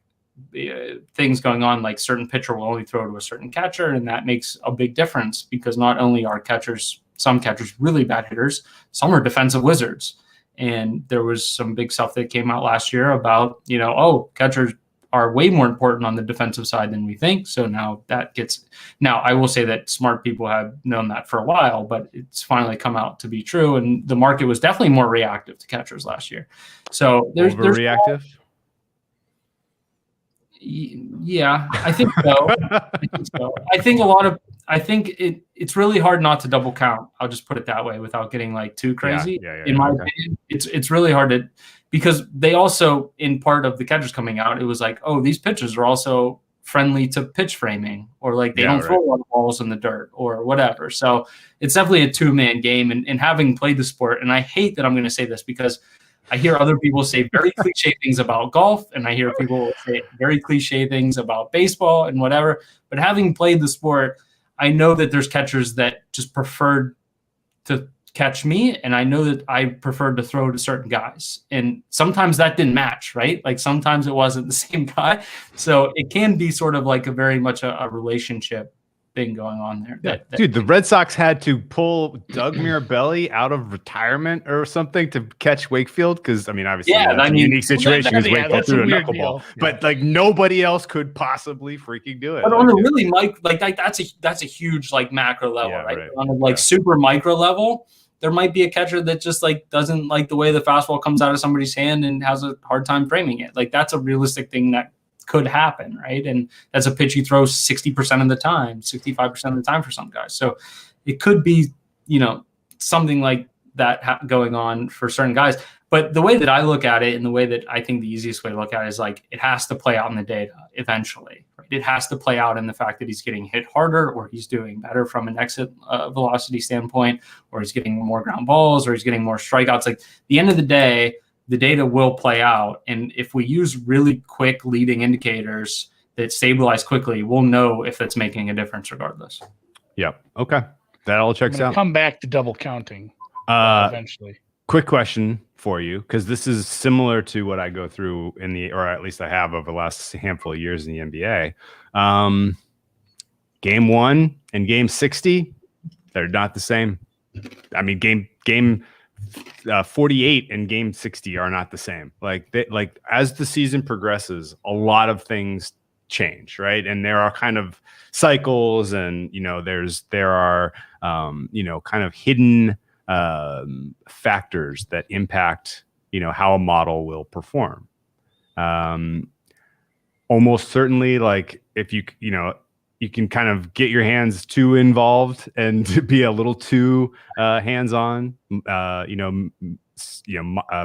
things going on, like certain pitcher will only throw to a certain catcher, and that makes a big difference, because not only are some catchers really bad hitters, some are defensive wizards. And there was some big stuff that came out last year about, catchers are way more important on the defensive side than we think. So now I will say that smart people have known that for a while, but it's finally come out to be true. And the market was definitely more reactive to catchers last year. So there's reactive. Yeah, I think so. I think it's really hard not to double count. I'll just put it that way without getting like too crazy. In my opinion, it's really hard because they also, in part of the catchers coming out, it was like, oh, these pitchers are also friendly to pitch framing, or like they don't throw a lot of balls in the dirt or whatever. So it's definitely a 2-man game. And having played the sport, and I hate that I'm going to say this because I hear other people say very cliche things about golf, and I hear people say very cliche things about baseball and whatever. But having played the sport, I know that there's catchers that just preferred to catch me, and I know that I preferred to throw to certain guys. And sometimes that didn't match, right? Like sometimes it wasn't the same guy. So it can be sort of like a very much a relationship thing going on there. Yeah. Dude, the Red Sox had to pull Doug Mirabelli out of retirement or something to catch Wakefield because, I mean, obviously, that's a unique situation because Wakefield threw a knuckleball. But like nobody else could possibly freaking do it. But on a really that's a huge like macro level, right? On a like super micro level, there might be a catcher that just like doesn't like the way the fastball comes out of somebody's hand and has a hard time framing it. Like that's a realistic thing that could happen, right? And that's a pitch you throw 60% of the time, 65% of the time for some guys. So it could be, something like that going on for certain guys. But the way that I look at it, and the way that I think the easiest way to look at it is like it has to play out in the data eventually. Right? It has to play out in the fact that he's getting hit harder, or he's doing better from an exit velocity standpoint, or he's getting more ground balls, or he's getting more strikeouts. Like at the end of the day, the data will play out. And if we use really quick leading indicators that stabilize quickly, we'll know if that's making a difference regardless. Yep. Okay. That all checks out. Come back to double counting eventually. Quick question for you, because this is similar to what I go through or at least I have over the last handful of years in the NBA. Game 1 and game 60, they're not the same. I mean, game 48 and game 60 are not the same. Like as the season progresses, a lot of things change, right? And there are kind of cycles, and there are kind of hidden factors that impact how a model will perform. Almost certainly, like if you can kind of get your hands too involved and be a little too hands-on,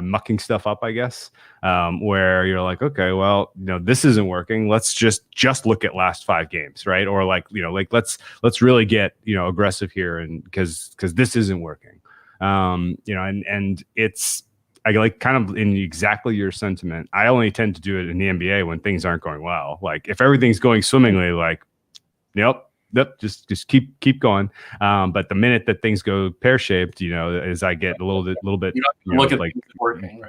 mucking stuff up, I guess, where you're like, okay, well, this isn't working. Let's just look at last 5 games, right? Or let's really get aggressive here, and because this isn't working, and it's. I like kind of in exactly your sentiment. I only tend to do it in the NBA when things aren't going well. Like if everything's going swimmingly, like, Yep. Just keep going. But the minute that things go pear shaped, as I get a little bit,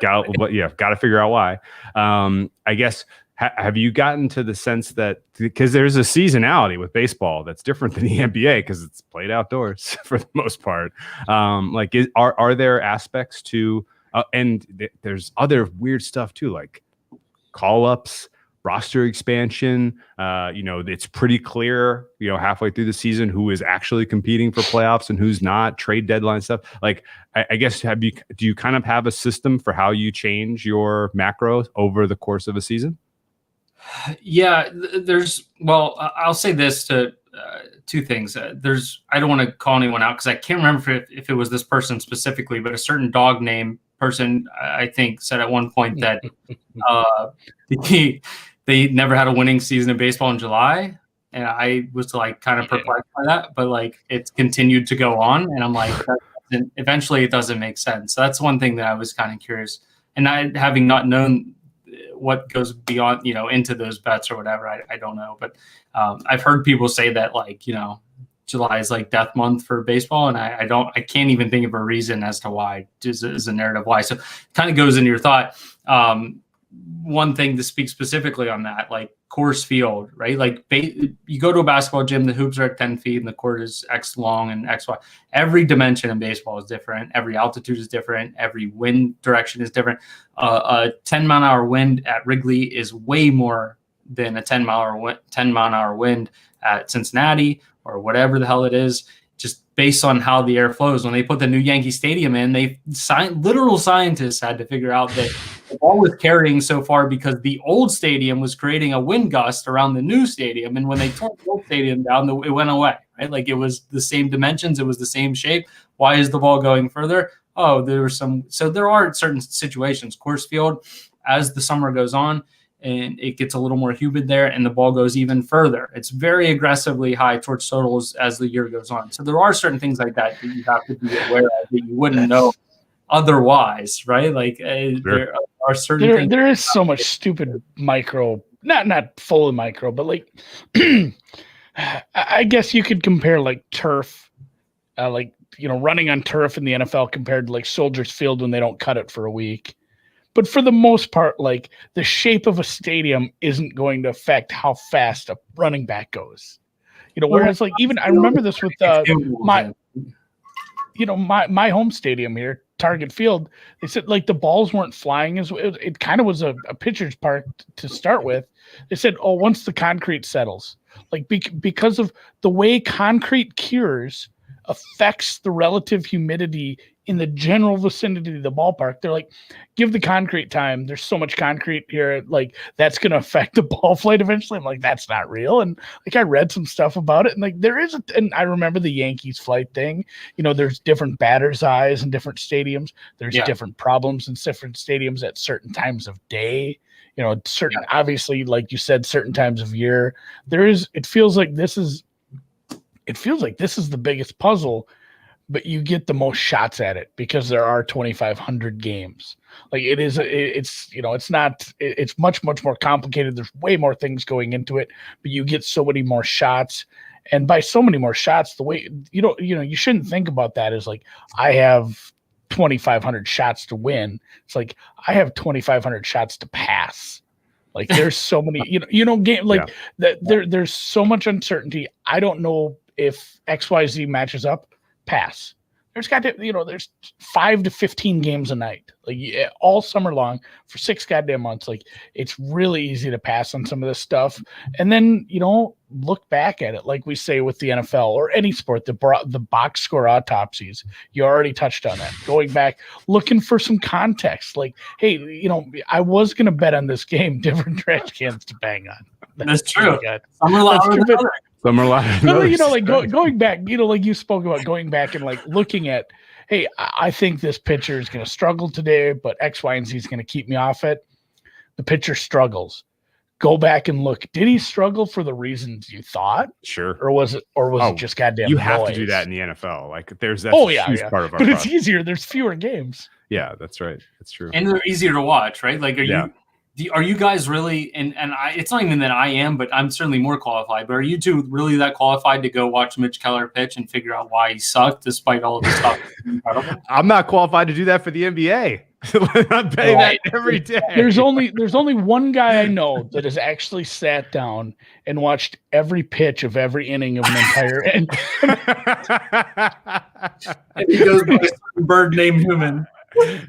got to figure out why. I guess have you gotten to the sense that because there's a seasonality with baseball that's different than the NBA because it's played outdoors for the most part. Are there aspects to and there's other weird stuff too, like call ups, roster expansion. It's pretty clear, halfway through the season who is actually competing for playoffs and who's not. Trade deadline stuff. Like, I guess do you kind of have a system for how you change your macro over the course of a season? Yeah, I'll say this to two things. I don't want to call anyone out because I can't remember if it was this person specifically, but a certain dog name person, I think, said at one point that they never had a winning season of baseball in July. And I was like kind of perplexed by that, but like it's continued to go on. And I'm like, eventually it doesn't make sense. So that's one thing that I was kind of curious. And having not known what goes beyond, into those bets or whatever, I don't know. But I've heard people say that like, July is like death month for baseball. And I can't even think of a reason as to why, just as a narrative why. So it kind of goes into your thought. One thing to speak specifically on that, like Coors Field, right? Like you go to a basketball gym, the hoops are at 10 feet and the court is X long and X wide. Every dimension in baseball is different. Every altitude is different. Every wind direction is different. A 10-mile-an-hour wind at Wrigley is way more than a 10-mile-an-hour wind at Cincinnati or whatever the hell it is, just based on how the air flows. When they put the new Yankee Stadium in, literal scientists had to figure out that the ball was carrying so far because the old stadium was creating a wind gust around the new stadium. And when they tore the old stadium down, it went away, right? Like it was the same dimensions. It was the same shape. Why is the ball going further? Oh, there are certain situations. Coors Field, as the summer goes on, and it gets a little more humid there and the ball goes even further. It's very aggressively high towards totals as the year goes on. So there are certain things like that you have to be aware of that you wouldn't know otherwise, right? Like there are certain things. There is so much stupid micro, not full of micro, but like I guess you could compare like turf, running on turf in the NFL compared to like Soldiers Field when they don't cut it for a week. But for the most part, like the shape of a stadium isn't going to affect how fast a running back goes. Whereas like even I remember this with my home stadium here, Target Field. They said like the balls weren't flying as it kind of was a pitcher's park to start with. They said, oh, once the concrete settles, like because of the way concrete cures affects the relative humidity in the general vicinity of the ballpark. They're like, give the concrete time. There's so much concrete here. Like that's going to affect the ball flight eventually. I'm like, that's not real. And like, I read some stuff about it and like, and I remember the Yankees flight thing, there's different batter's eyes in different stadiums. There's different problems in different stadiums at certain times of day, obviously, like you said, certain times of year it feels like this is the biggest puzzle, but you get the most shots at it because there are 2,500 games. Like it's much, much more complicated. There's way more things going into it, but you get so many more shots. And by so many more shots, the way, you shouldn't think about that as like, I have 2,500 shots to win. It's like, I have 2,500 shots to pass. Like there's so many, game like that. There's so much uncertainty. I don't know if XYZ matches up. Pass. There's 5 to 15 games a night, like all summer long for 6 goddamn months. Like it's really easy to pass on some of this stuff, and then look back at it, like we say with the NFL or any sport that brought the box score autopsies. You already touched on that. Going back, looking for some context, like, hey, I was gonna bet on this game, different trash cans to bang on. That's true. Some are louder than others. Some are louder. Going back, like you spoke about going back and like looking at, hey, I think this pitcher is going to struggle today, but X, Y, and Z is going to keep me off it. The pitcher struggles. Go back and look. Did he struggle for the reasons you thought? Sure. Or was it just goddamn? You have noise? to do that in the NFL. Like that's a huge part of our But it's easier. There's fewer games. Yeah, that's right. That's true. And they're easier to watch, right? Like, are you guys really, and it's not even that I am, but I'm certainly more qualified, but are you two really that qualified to go watch Mitch Keller pitch and figure out why he sucked despite all of the stuff? I'm not qualified to do that for the NBA. I'm betting that every day. There's only one guy I know that has actually sat down and watched every pitch of every inning of an entire end. And he goes by a bird named Human.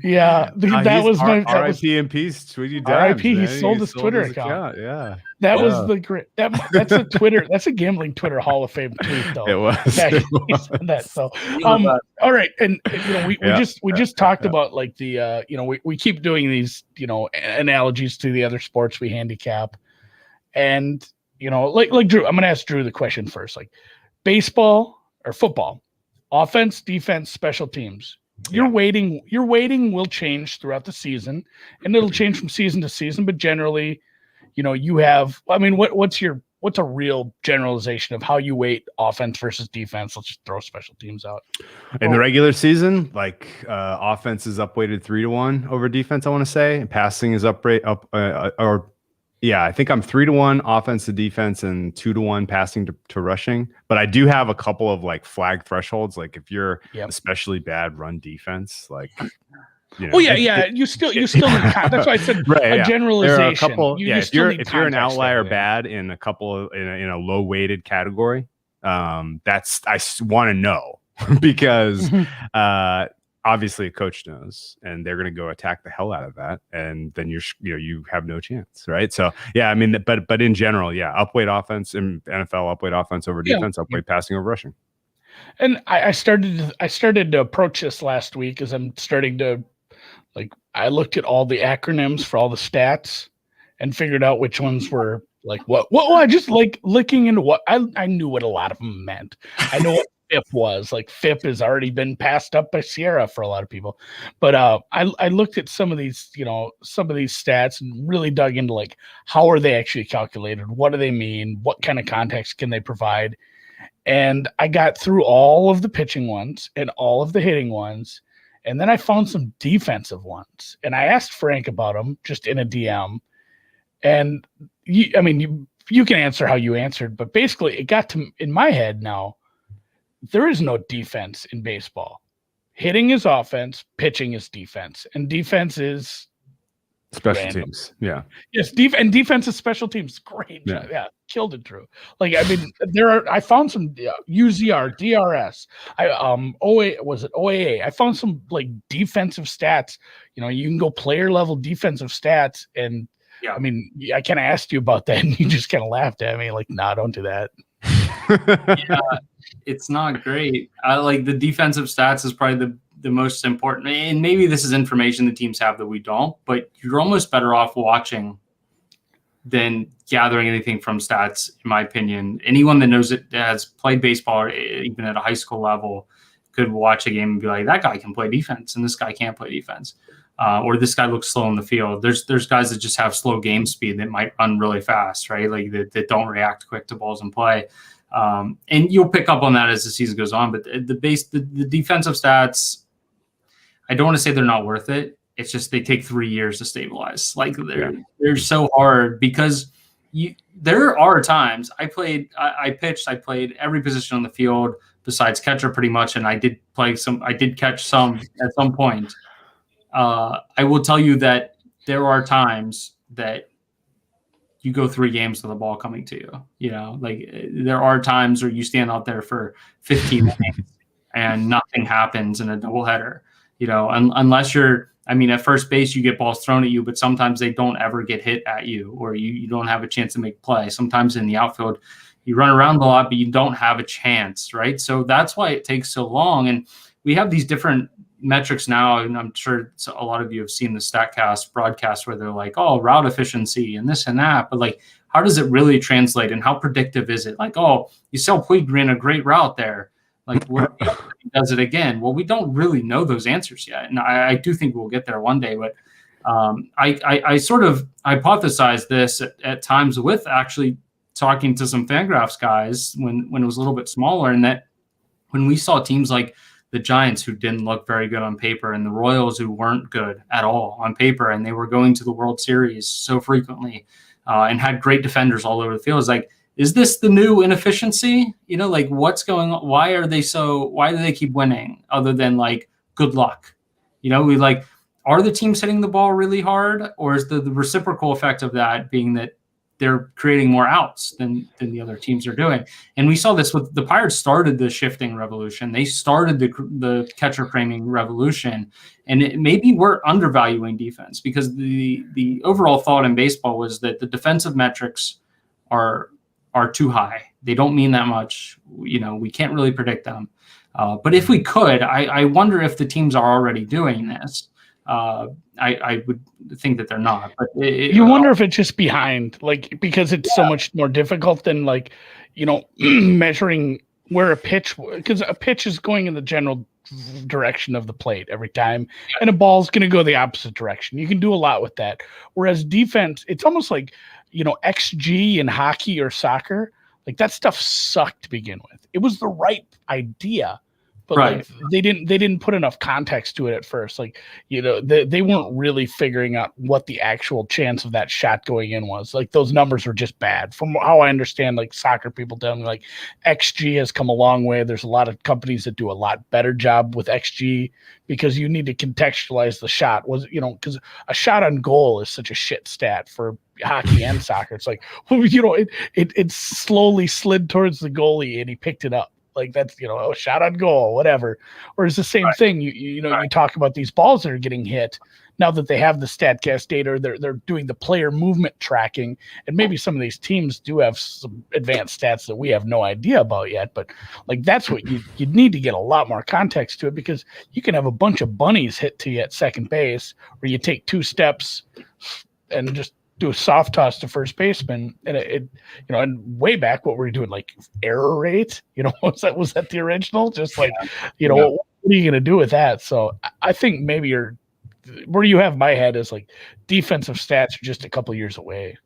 Yeah, that was my R.I.P. in peace, Tweety Dimes. R.I.p. He sold his Twitter account. Yeah, that was the great. That's a Twitter. That's a gambling Twitter Hall of Fame tweet, though. It was. That. So, all right, and we just talked about like the we keep doing these analogies to the other sports we handicap, and like Drew, I'm gonna ask Drew the question first. Like baseball or football, offense, defense, special teams. Your weighting will change throughout the season, and it'll change from season to season. But generally, you have. I mean, what's a real generalization of how you weight offense versus defense? Let's just throw special teams out. In the regular season, like offense is upweighted 3-1 over defense. I want to say, and passing is I think I'm 3-1 offense to defense and 2-1 passing to rushing. But I do have a couple of like flag thresholds. Like if you're especially bad run defense, like you still need that's why I said a generalization. There are a couple. If you're an outlier bad in a couple of in a low weighted category, that's I want to know because obviously a coach knows, and they're going to go attack the hell out of that, and then you have no chance, right? So I mean, but in general, upweight offense in NFL, upweight offense over defense, upweight passing over rushing. And I started to approach this last week as I'm starting to I looked at all the acronyms for all the stats and figured out which ones were like what. Well, I just like looking into what I knew what a lot of them meant. I know what FIP was. Like FIP has already been passed up by Sierra for a lot of people. But I looked at some of these stats and really dug into like how are they actually calculated? What do they mean? What kind of context can they provide? And I got through all of the pitching ones and all of the hitting ones. And then I found some defensive ones. And I asked Frank about them just in a DM. And you can answer how you answered, but basically it got to in my head now. There is no defense in baseball. Hitting is offense, pitching is defense, and defense is special random. teams. Yeah. Yes, and defense is special teams. Great. Yeah, killed it, Drew. Like, I mean, I found some UZR, DRS. Was it OAA? I found some like defensive stats. You know, you can go player level defensive stats, and I mean, I kind of asked you about that, and you just kind of laughed at me, like, "Nah, don't do that." It's not great. I like the defensive stats is probably the most important, and maybe this is information the teams have that we don't, but you're almost better off watching than gathering anything from stats, in my opinion. Anyone that knows it, that has played baseball, or even at a high school level, could watch a game and be like, that guy can play defense and this guy can't play defense. Or this guy looks slow in the field. There's guys that just have slow game speed that might run really fast, right? Like that don't react quick to balls in play. And you'll pick up on that as the season goes on. But the defensive stats, I don't want to say they're not worth it. It's just they take 3 years to stabilize. Like they're so hard because there are times I pitched, I played every position on the field besides catcher pretty much, and I did catch some at some point. I will tell you that there are times that you go 3 games with the ball coming to you. You know, like there are times where you stand out there for 15 minutes and nothing happens in a doubleheader. You know, unless at first base you get balls thrown at you, but sometimes they don't ever get hit at you, or you don't have a chance to make play. Sometimes in the outfield, you run around a lot, but you don't have a chance, right? So that's why it takes so long. And we have these different metrics now, and I'm sure a lot of you have seen the StatCast broadcast where they're like, oh, route efficiency and this and that, but like, how does it really translate and how predictive is it? Like, oh, you saw Puig ran a great route there. Like, what does it again? Well, we don't really know those answers yet, and I do think we'll get there one day. But I sort of hypothesized this at times with actually talking to some Fangraphs guys when it was a little bit smaller, and that when we saw teams like the Giants who didn't look very good on paper and the Royals who weren't good at all on paper, and they were going to the World Series so frequently and had great defenders all over the field, it's like, is this the new inefficiency? You know, like what's going on? Why do they keep winning other than like good luck? You know, are the teams hitting the ball really hard, or is the reciprocal effect of that being that they're creating more outs than the other teams are doing? And we saw this with the Pirates started the shifting revolution. They started the catcher framing revolution. And maybe we're undervaluing defense because the overall thought in baseball was that the defensive metrics are too high. They don't mean that much. You know, we can't really predict them. But if we could, I wonder if the teams are already doing this. I would think that they're not. But you wonder if it's just behind, like, because it's so much more difficult than, like, you know, measuring where a pitch, because a pitch is going in the general direction of the plate every time, and a ball's going to go the opposite direction. You can do a lot with that. Whereas defense, it's almost like, you know, XG in hockey or soccer, like that stuff sucked to begin with. It was the right idea, but like they didn't put enough context to it at first. Like, you know, they weren't really figuring out what the actual chance of that shot going in was. Like those numbers were just bad. From how I understand, like soccer people tell me, like XG has come a long way. There's a lot of companies that do a lot better job with XG because you need to contextualize the shot. Because a shot on goal is such a shit stat for hockey and soccer. It's like, you know, it slowly slid towards the goalie and he picked it up. Like that's, you know, a shot on goal, whatever. Or it's the same thing. You talk about these balls that are getting hit. Now that they have the StatCast data, they're doing the player movement tracking, and maybe some of these teams do have some advanced stats that we have no idea about yet. But like that's what you need to get a lot more context to it, because you can have a bunch of bunnies hit to you at second base, where you take 2 steps and just do a soft toss to first baseman, and it you know, and way back what were you doing, like error rate, you know, was that the original? Just like, you know, what are you gonna do with that? So I think maybe where you have my head is like defensive stats are just a couple years away.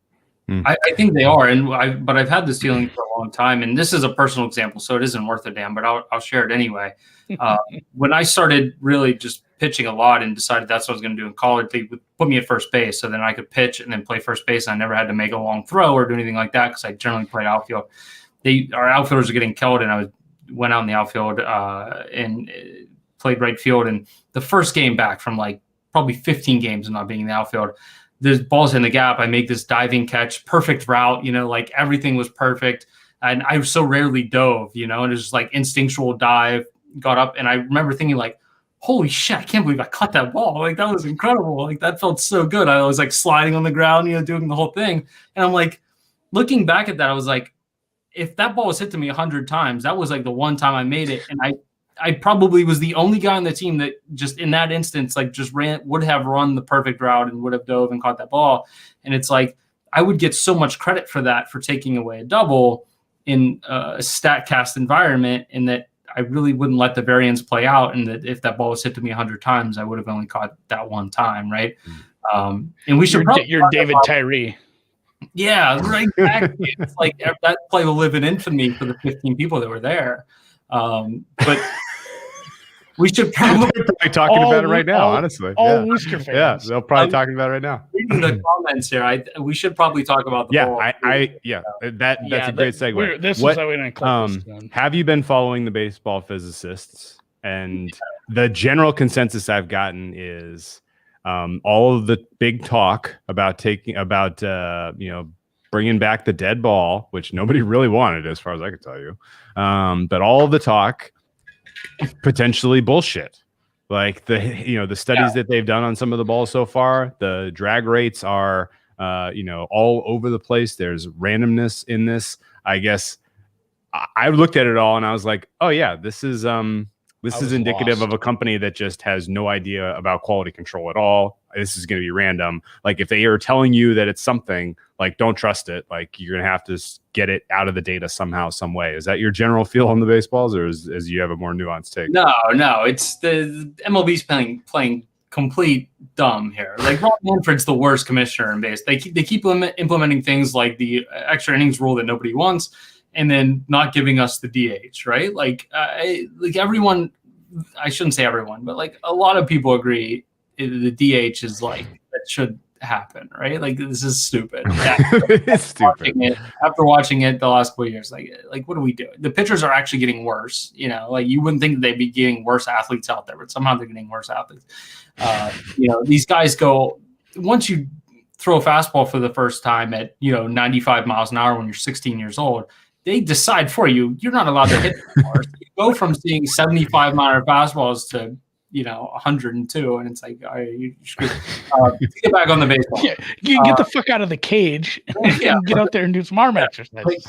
I think they are, but I've had this feeling for a long time, and this is a personal example, so it isn't worth a damn, but I'll share it anyway. When I started really just pitching a lot and decided that's what I was going to do in college. They would put me at first base so then I could pitch and then play first base. And I never had to make a long throw or do anything like that because I generally played outfield. Our outfielders are getting killed, and I went out in the outfield and played right field. And the first game back from like probably 15 games of not being in the outfield, there's balls in the gap. I make this diving catch, perfect route, like everything was perfect. And I so rarely dove, and it was just like instinctual dive, got up. And I remember thinking like, holy shit, I can't believe I caught that ball. Like that was incredible. Like that felt so good. I was like sliding on the ground, doing the whole thing. And I'm like, looking back at that, I was like, if that ball was hit to me 100 times, that was like the one time I made it. And I probably was the only guy on the team that just in that instance, like just would have run the perfect route and would have dove and caught that ball. And it's like, I would get so much credit for that, for taking away a double in a StatCast environment, and that I really wouldn't let the variance play out. And that if that ball was hit to me 100 times, I would have only caught that one time. Right. And we should you're David Tyree. Yeah, right. Exactly. It's like that play will live in infamy for the 15 people that were there. But we should probably talking about it right now, honestly. All Worcester fans. Yeah, they're probably talking about it right now. Reading the comments here, we should probably talk about the ball. That's a great segue. This is how we're going to clip this. Have you been following the baseball physicists? And the general consensus I've gotten is all of the big talk about bringing back the dead ball, which nobody really wanted, as far as I could tell you. But all of the talk, potentially bullshit. Like the studies that they've done on some of the balls so far, the drag rates are, all over the place. There's randomness in this. I guess I looked at it all and I was like, oh yeah, this is indicative of a company that just has no idea about quality control at all. This is going to be random. Like if they are telling you that it's something, like don't trust it. Like you're going to have to get it out of the data somehow, some way. Is that your general feel on the baseballs, or is you have a more nuanced take? No. It's the MLB's playing complete dumb here. Like Rob Manfred's the worst commissioner in base. They keep implementing things like the extra innings rule that nobody wants, and then not giving us the DH, right? Like everyone, I shouldn't say everyone, but like a lot of people agree the DH is like, that should happen, right? Like this is stupid. It's stupid. After watching it the last couple of years, like what do we do? The pitchers are actually getting worse. Like you wouldn't think that they'd be getting worse athletes out there, but somehow they're getting worse athletes. These guys go, once you throw a fastball for the first time at 95 miles an hour when you're 16 years old, they decide for you, you're not allowed to hit anymore. So you go from seeing 75 mile fastballs to 102, and it's like, all right, you should get back on the baseball. Yeah, get the fuck out of the cage and get out there and do some arm exercises.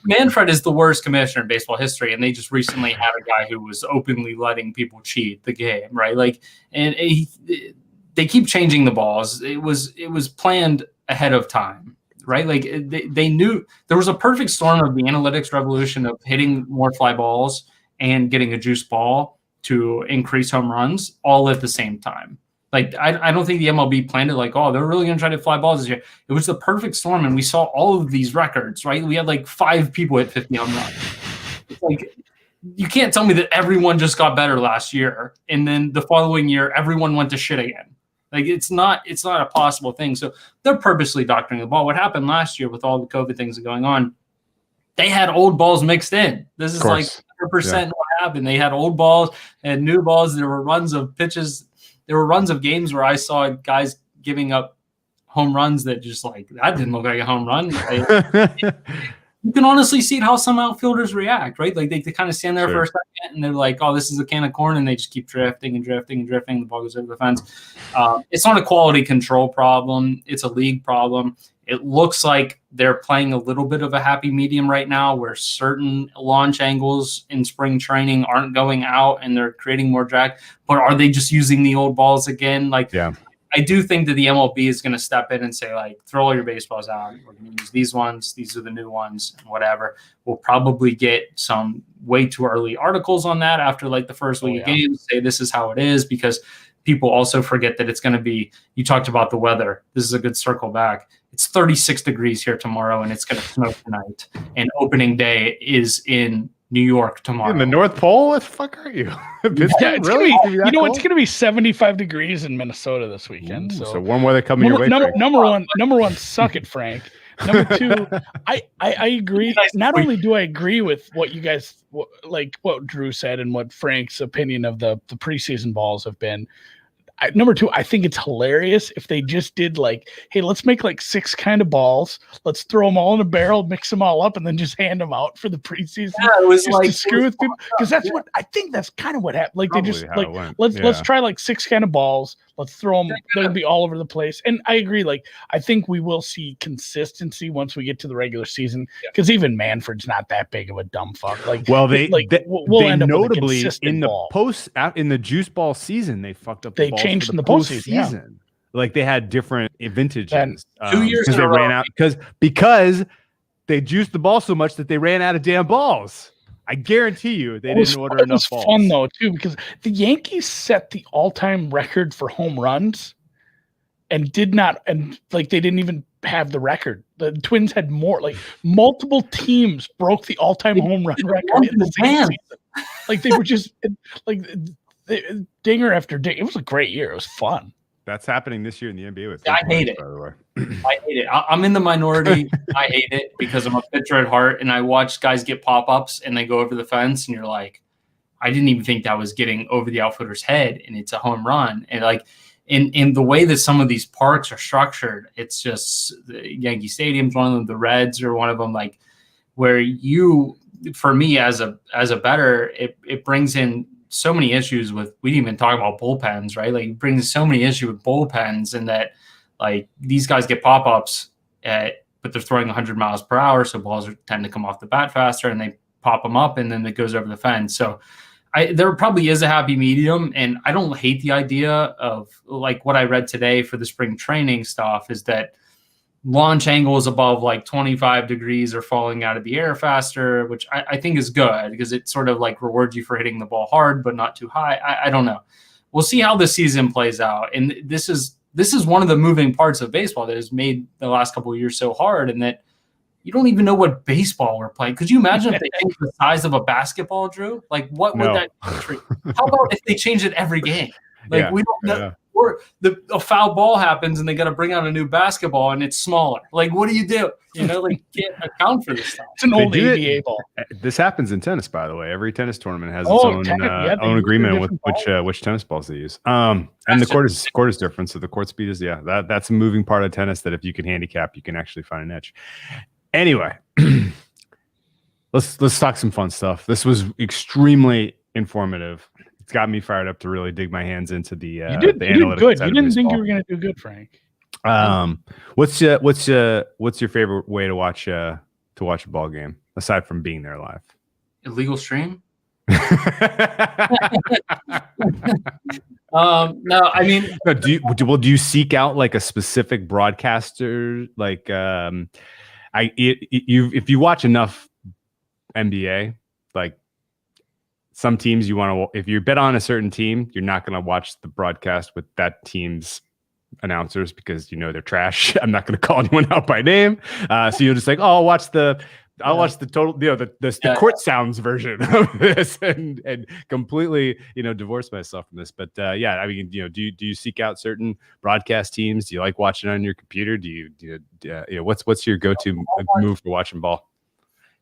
Manfred is the worst commissioner in baseball history, and they just recently had a guy who was openly letting people cheat the game, right? Like, and they keep changing the balls. It was planned ahead of time. Right, like they knew there was a perfect storm of the analytics revolution of hitting more fly balls and getting a juice ball to increase home runs all at the same time. Like I don't think the MLB planned it like, oh, they're really going to try to fly balls this year. It was the perfect storm, and we saw all of these records. Right, we had like 5 people hit 50 home runs. It's like you can't tell me that everyone just got better last year, and then the following year everyone went to shit again. Like it's not a possible thing. So they're purposely doctoring the ball. What happened last year with all the COVID things going on, they had old balls mixed in. This is like 100% what happened. They had old balls and new balls. There were runs of pitches. There were runs of games where I saw guys giving up home runs that just like, that didn't look like a home run. You can honestly see how some outfielders react, right? Like they kind of stand there for a second and they're like, oh, this is a can of corn. And they just keep drifting and drifting and drifting. The ball goes over the fence. It's not a quality control problem. It's a league problem. It looks like they're playing a little bit of a happy medium right now where certain launch angles in spring training aren't going out and they're creating more drag. But are they just using the old balls again? Like, I do think that the MLB is going to step in and say, like, throw all your baseballs out. We're going to use these ones. These are the new ones and whatever. We'll probably get some way too early articles on that after like the first week of games, say this is how it is, because people also forget that it's going to be, you talked about the weather. This is a good circle back. It's 36 degrees here tomorrow and it's going to snow tonight. And opening day is in New York tomorrow. In the North Pole? What the fuck are you? Yeah, Really? it's going to be 75 degrees in Minnesota this weekend. Ooh, so so warm weather coming your way. Number one, suck it, Frank. Number two, I agree. Not only do I agree with what you guys like, what Drew said, and what Frank's opinion of the preseason balls have been. Number two, I think it's hilarious if they just did like, hey, let's make like 6 kind of balls. Let's throw them all in a barrel, mix them all up, and then just hand them out for the preseason. Yeah, it was just like to screw with people, because that's what I think. That's kind of what happened. Like Probably they just how like it went. let's try like 6 kind of balls. Let's throw them. They'll be all over the place. And I agree. Like I think we will see consistency once we get to the regular season, because even Manfred's not that big of a dumb fuck. Like well, we'll they end up notably with a in the ball. in the juice ball season they fucked up. They balls changed for in the postseason. Yeah. Like they had different vintages. And 2 years because in they a row. ran out because they juiced the ball so much that they ran out of damn balls. I guarantee you they didn't order enough balls. It was fun though too, because the Yankees set the all-time record for home runs, and they didn't even have the record. The Twins had more. Like multiple teams broke the all-time home run record in the same season. Like they were just like dinger after dinger. It was a great year. It was fun. That's happening this year in the NBA with. I hate it. By the way, I hate it. I'm in the minority. I hate it because I'm a pitcher at heart, and I watch guys get pop-ups and they go over the fence, and you're like, I didn't even think that was getting over the outfielder's head, and it's a home run. And like in the way that some of these parks are structured, it's just Yankee Stadium's one of them, the Reds are one of them. Like where for me as a bettor, it brings in so many issues with, we didn't even talk about bullpens, right? Like it brings so many issues with bullpens, and that like these guys get pop-ups but they're throwing 100 miles per hour. So balls tend to come off the bat faster, and they pop them up, and then it goes over the fence. So there probably is a happy medium, and I don't hate the idea of like what I read today for the spring training stuff is that launch angles above like 25 degrees are falling out of the air faster, which I think is good because it sort of like rewards you for hitting the ball hard, but not too high. I don't know. We'll see how the season plays out. And this is one of the moving parts of baseball that has made the last couple of years so hard, and that you don't even know what baseball we're playing. Could you imagine if they changed the size of a basketball, Drew? Like what would that treat? How about if they change it every game? Like we don't know. Or a foul ball happens and they got to bring out a new basketball and it's smaller. Like, what do? You know, like can't account for this stuff. It's an old ABA ball. This happens in tennis, by the way. Every tennis tournament has its own agreement with which tennis balls they use. And the court is different, so the court speed is that's a moving part of tennis that if you can handicap, you can actually find an edge. Anyway, let's talk some fun stuff. This was extremely informative. It's got me fired up to really dig my hands into the analytics. You did good. You didn't think you were going to do good, Frank. What's your favorite way to watch a ball game aside from being there live? Illegal stream. No, I mean, do you seek out like a specific broadcaster? Like, if you watch enough NBA, like. Some teams you want to, if you bet on a certain team, you're not going to watch the broadcast with that team's announcers because you know they're trash. I'm not going to call anyone out by name. So you're just like, oh, I'll watch the total, the court sounds version of this and completely, divorce myself from this. But I mean, do you seek out certain broadcast teams? Do you like watching on your computer? What's your go-to move for watching ball?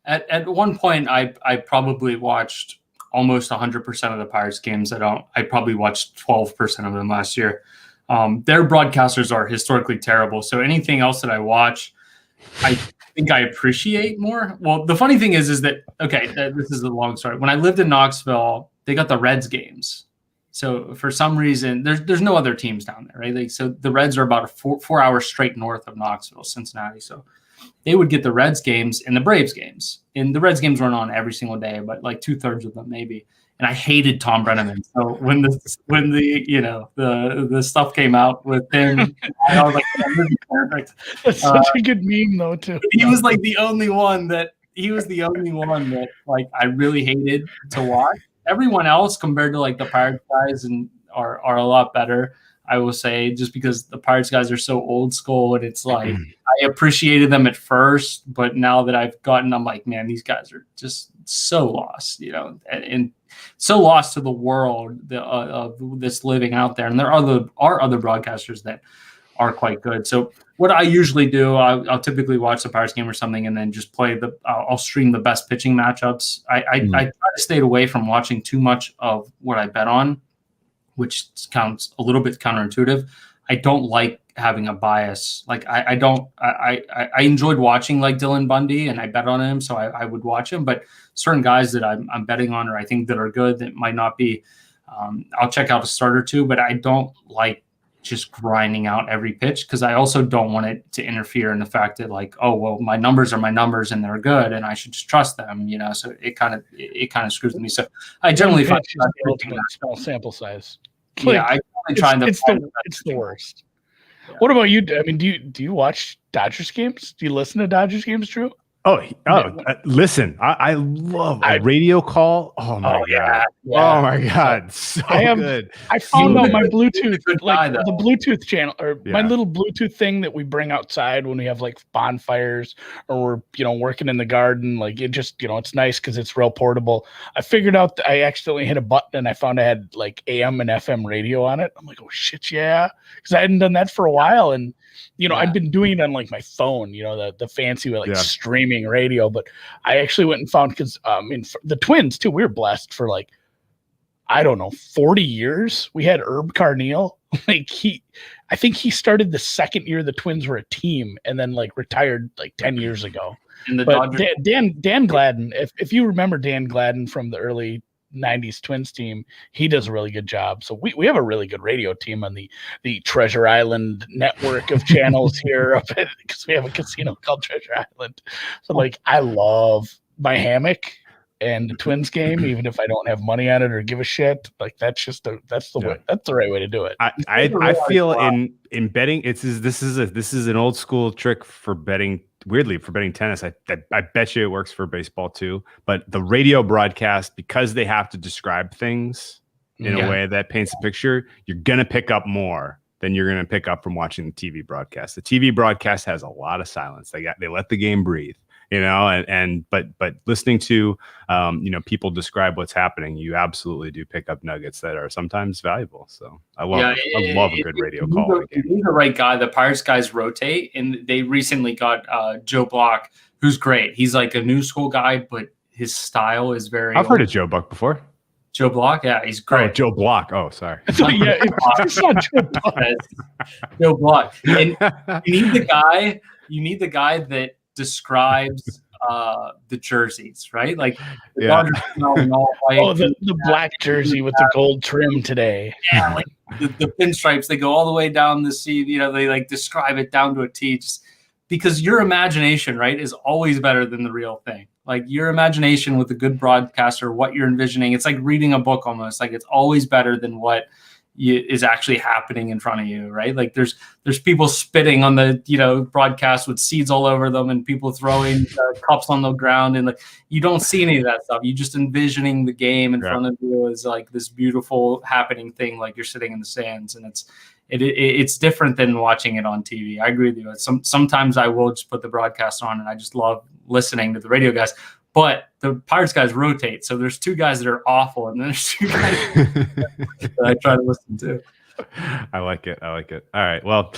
At one point, I probably watched almost 100% of the Pirates games. I probably watched 12% of them last year. Their broadcasters are historically terrible. So anything else that I watch, I think I appreciate more. Well, the funny thing is that, this is a long story. When I lived in Knoxville, they got the Reds games. So for some reason, there's no other teams down there, right? Like, so the Reds are about a 4 hours straight north of Knoxville, Cincinnati. So they would get the Reds games and the Braves games. And the Reds games weren't on every single day, but like 2/3 of them maybe. And I hated Tom Brenneman. So when the stuff came out with him, I was like, this is perfect. That's such a good meme though too. He was like the only one that like I really hated to watch. Everyone else compared to like the Pirates guys are a lot better. I will say, just because the Pirates guys are so old school, and it's like I appreciated them at first, but now that I've gotten, I'm like, man, these guys are just so lost, and so lost to the world of this living out there. And there are other broadcasters that are quite good. So what I usually do, I'll typically watch the Pirates game or something, and then just play I'll stream the best pitching matchups. I try to stay away from watching too much of what I bet on, which sounds a little bit counterintuitive. I don't like having a bias. Like I enjoyed watching like Dylan Bundy, and I bet on him, so I would watch him. But certain guys that I'm betting on, or I think that are good, that might not be, I'll check out a start or two. But I don't like just grinding out every pitch, because I also don't want it to interfere in the fact that like, oh well, my numbers are my numbers and they're good and I should just trust them, So it kind of screws with me. So I generally find small sample size. Yeah, I try to. It's the worst. Yeah. What about you? I mean, do you watch Dodgers games? Do you listen to Dodgers games, Drew? Listen, I love a radio call. Oh my god! Yeah. Oh my god! So good. I found out my Bluetooth, like the Bluetooth channel, or my little Bluetooth thing that we bring outside when we have like bonfires or we're working in the garden. Like it just it's nice because it's real portable. I figured out that I accidentally hit a button and I found I had like AM and FM radio on it. I'm like, oh shit, yeah, because I hadn't done that for a while, and I'd been doing it on like my phone, the fancy streaming radio, but I actually went and found, because the Twins too, we were blessed for like, I don't know, 40 years. We had Herb Carneal. Like I think he started the second year the Twins were a team and then like retired like 10 years ago. But Dan Gladden, if you remember Dan Gladden from the early 90s Twins team, he does a really good job. So we have a really good radio team on the Treasure Island network of channels here, because we have a casino called Treasure Island. So like I love my hammock and the Twins game, even if I don't have money on it or give a shit. Like that's the right way to do it. I feel in betting, this is an old school trick for betting. Weirdly, for betting tennis, I bet you it works for baseball too. But the radio broadcast, because they have to describe things in a way that paints a picture, you're gonna pick up more than you're gonna pick up from watching the TV broadcast. The TV broadcast has a lot of silence. They let the game breathe, but listening to people describe what's happening, you absolutely do pick up nuggets that are sometimes valuable. So I love a good radio call. He's the right guy. The Pirates guys rotate, and they recently got Joe Block, who's great. He's like a new school guy, but his style is very. I've heard of Joe Buck before. Joe Block, yeah, he's great. Oh, Joe Block. Oh, sorry. It's not Joe Block. Joe Block. And you need the guy that describes the jerseys, right? Like the black jersey with the gold trim today. Yeah, like the pinstripes, they go all the way down the sea. They like describe it down to a T, just because your imagination, right, is always better than the real thing. Like your imagination with a good broadcaster, what you're envisioning, it's like reading a book almost. Like it's always better than what is actually happening in front of you, right? Like there's people spitting on the broadcast with seeds all over them, and people throwing cups on the ground, and like you don't see any of that stuff. You just envisioning the game in front of you as like this beautiful happening thing, like you're sitting in the stands, and it's different than watching it on TV. I agree with you. Sometimes I will just put the broadcast on, and I just love listening to the radio guys. But the Pirates guys rotate, so there's two guys that are awful, and then there's two guys that I try to listen to. I like it. All right. Well,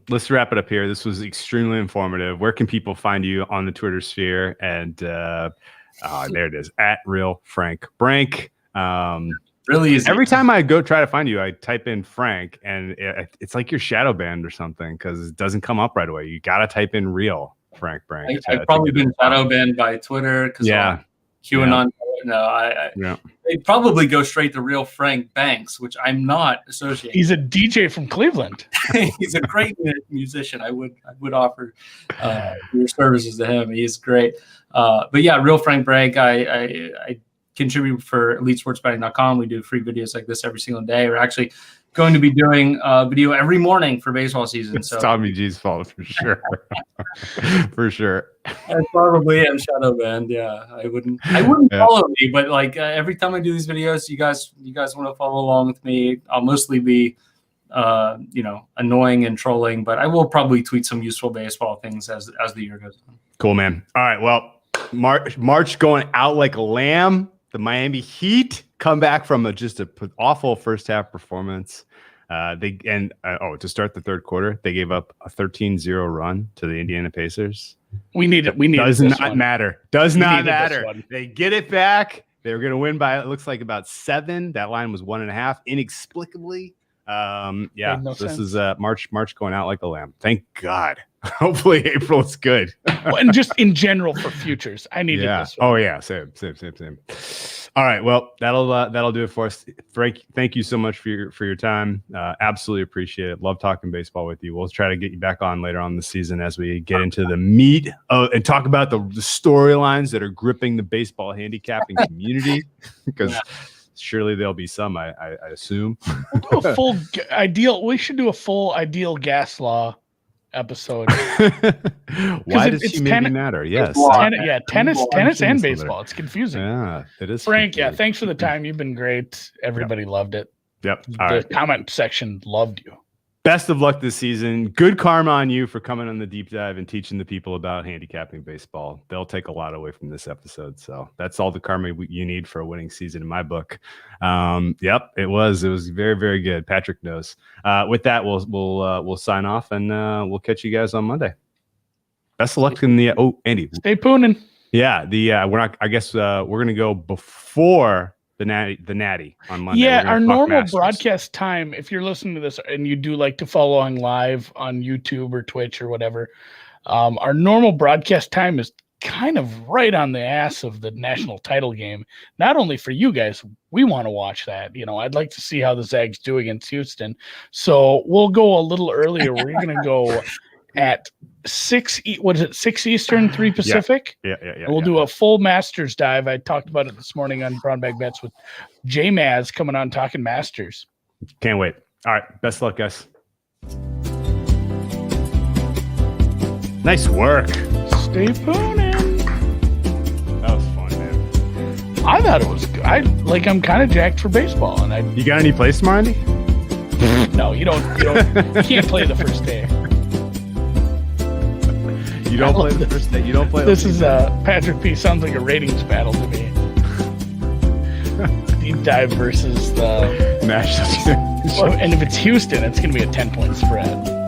let's wrap it up here. This was extremely informative. Where can people find you on the Twitter sphere? And there it is, @RealFrankBrank. Really easy. Every time I go try to find you, I type in Frank, and it's like you're shadow banned or something, because it doesn't come up right away. You got to type in Real Frank Brank. I've probably been shadow banned by Twitter because QAnon. No, they probably go straight to Real Frank Banks, which I'm not associated. He's a DJ from Cleveland. He's a great musician. I would offer your services to him. He's great. But yeah, Real Frank Brank. I contribute for EliteSportsBetting.com. We do free videos like this every single day. We're actually going to be doing a video every morning for baseball season. It's Tommy G's fault for sure. For sure. I probably am shadow banned. Yeah, I wouldn't follow me, but like every time I do these videos, you guys want to follow along with me. I'll mostly be annoying and trolling, but I will probably tweet some useful baseball things as the year goes on. Cool, man. All right. Well, March going out like a lamb. The Miami Heat come back from just an awful first half performance. To start the third quarter, they gave up a 13-0 run to the Indiana Pacers. We need it. Does not matter. Does not matter. They get it back. They were going to win by, it looks like, about 7. That line was 1.5. Inexplicably. This is March going out like a lamb. Thank God. Hopefully April is good. And just in general for futures, I need this one. Oh yeah, same. All right, well that'll do it for us. Frank, thank you so much for your time. Absolutely appreciate it. Love talking baseball with you. We'll try to get you back on later on in the season as we get into the meat and talk about the storylines that are gripping the baseball handicapping community, because surely there'll be some, I assume. We should do a full ideal gas law episode. Why does he maybe matter? Yes. Tennis and baseball. It's confusing. Yeah, it is. Frank, thanks for the time. You've been great. Everybody loved it. Yep. The comment section loved you. Best of luck this season. Good karma on you for coming on the deep dive and teaching the people about handicapping baseball. They'll take a lot away from this episode. So that's all the karma you need for a winning season in my book. Yep, it was very, very good. Patrick knows. With that, we'll sign off and we'll catch you guys on Monday. Best of luck in the Andy. Stay pooning. Yeah, we're gonna go before the natty on Monday. Yeah, our normal broadcast time, if you're listening to this and you do like to follow along live on YouTube or Twitch or whatever, our normal broadcast time is kind of right on the ass of the national title game. Not only for you guys, we want to watch that. I'd like to see how the Zags do against Houston. So we'll go a little earlier. We're going to go at 6 Eastern, 3 Pacific? Yeah. We'll do a full Masters dive. I talked about it this morning on Brown Bag Bets with J Maz coming on talking Masters. Can't wait. All right. Best of luck, guys. Nice work. Stay pooning. That was fun, man. I thought it was good. I'm kind of jacked for baseball. You got any plays tomorrow, Andy? No, you don't. You can't play the first day. You don't play the first day. You don't play. This is Patrick P. Sounds like a ratings battle to me. Deep dive versus the National. And if it's Houston, it's going to be a 10-point spread.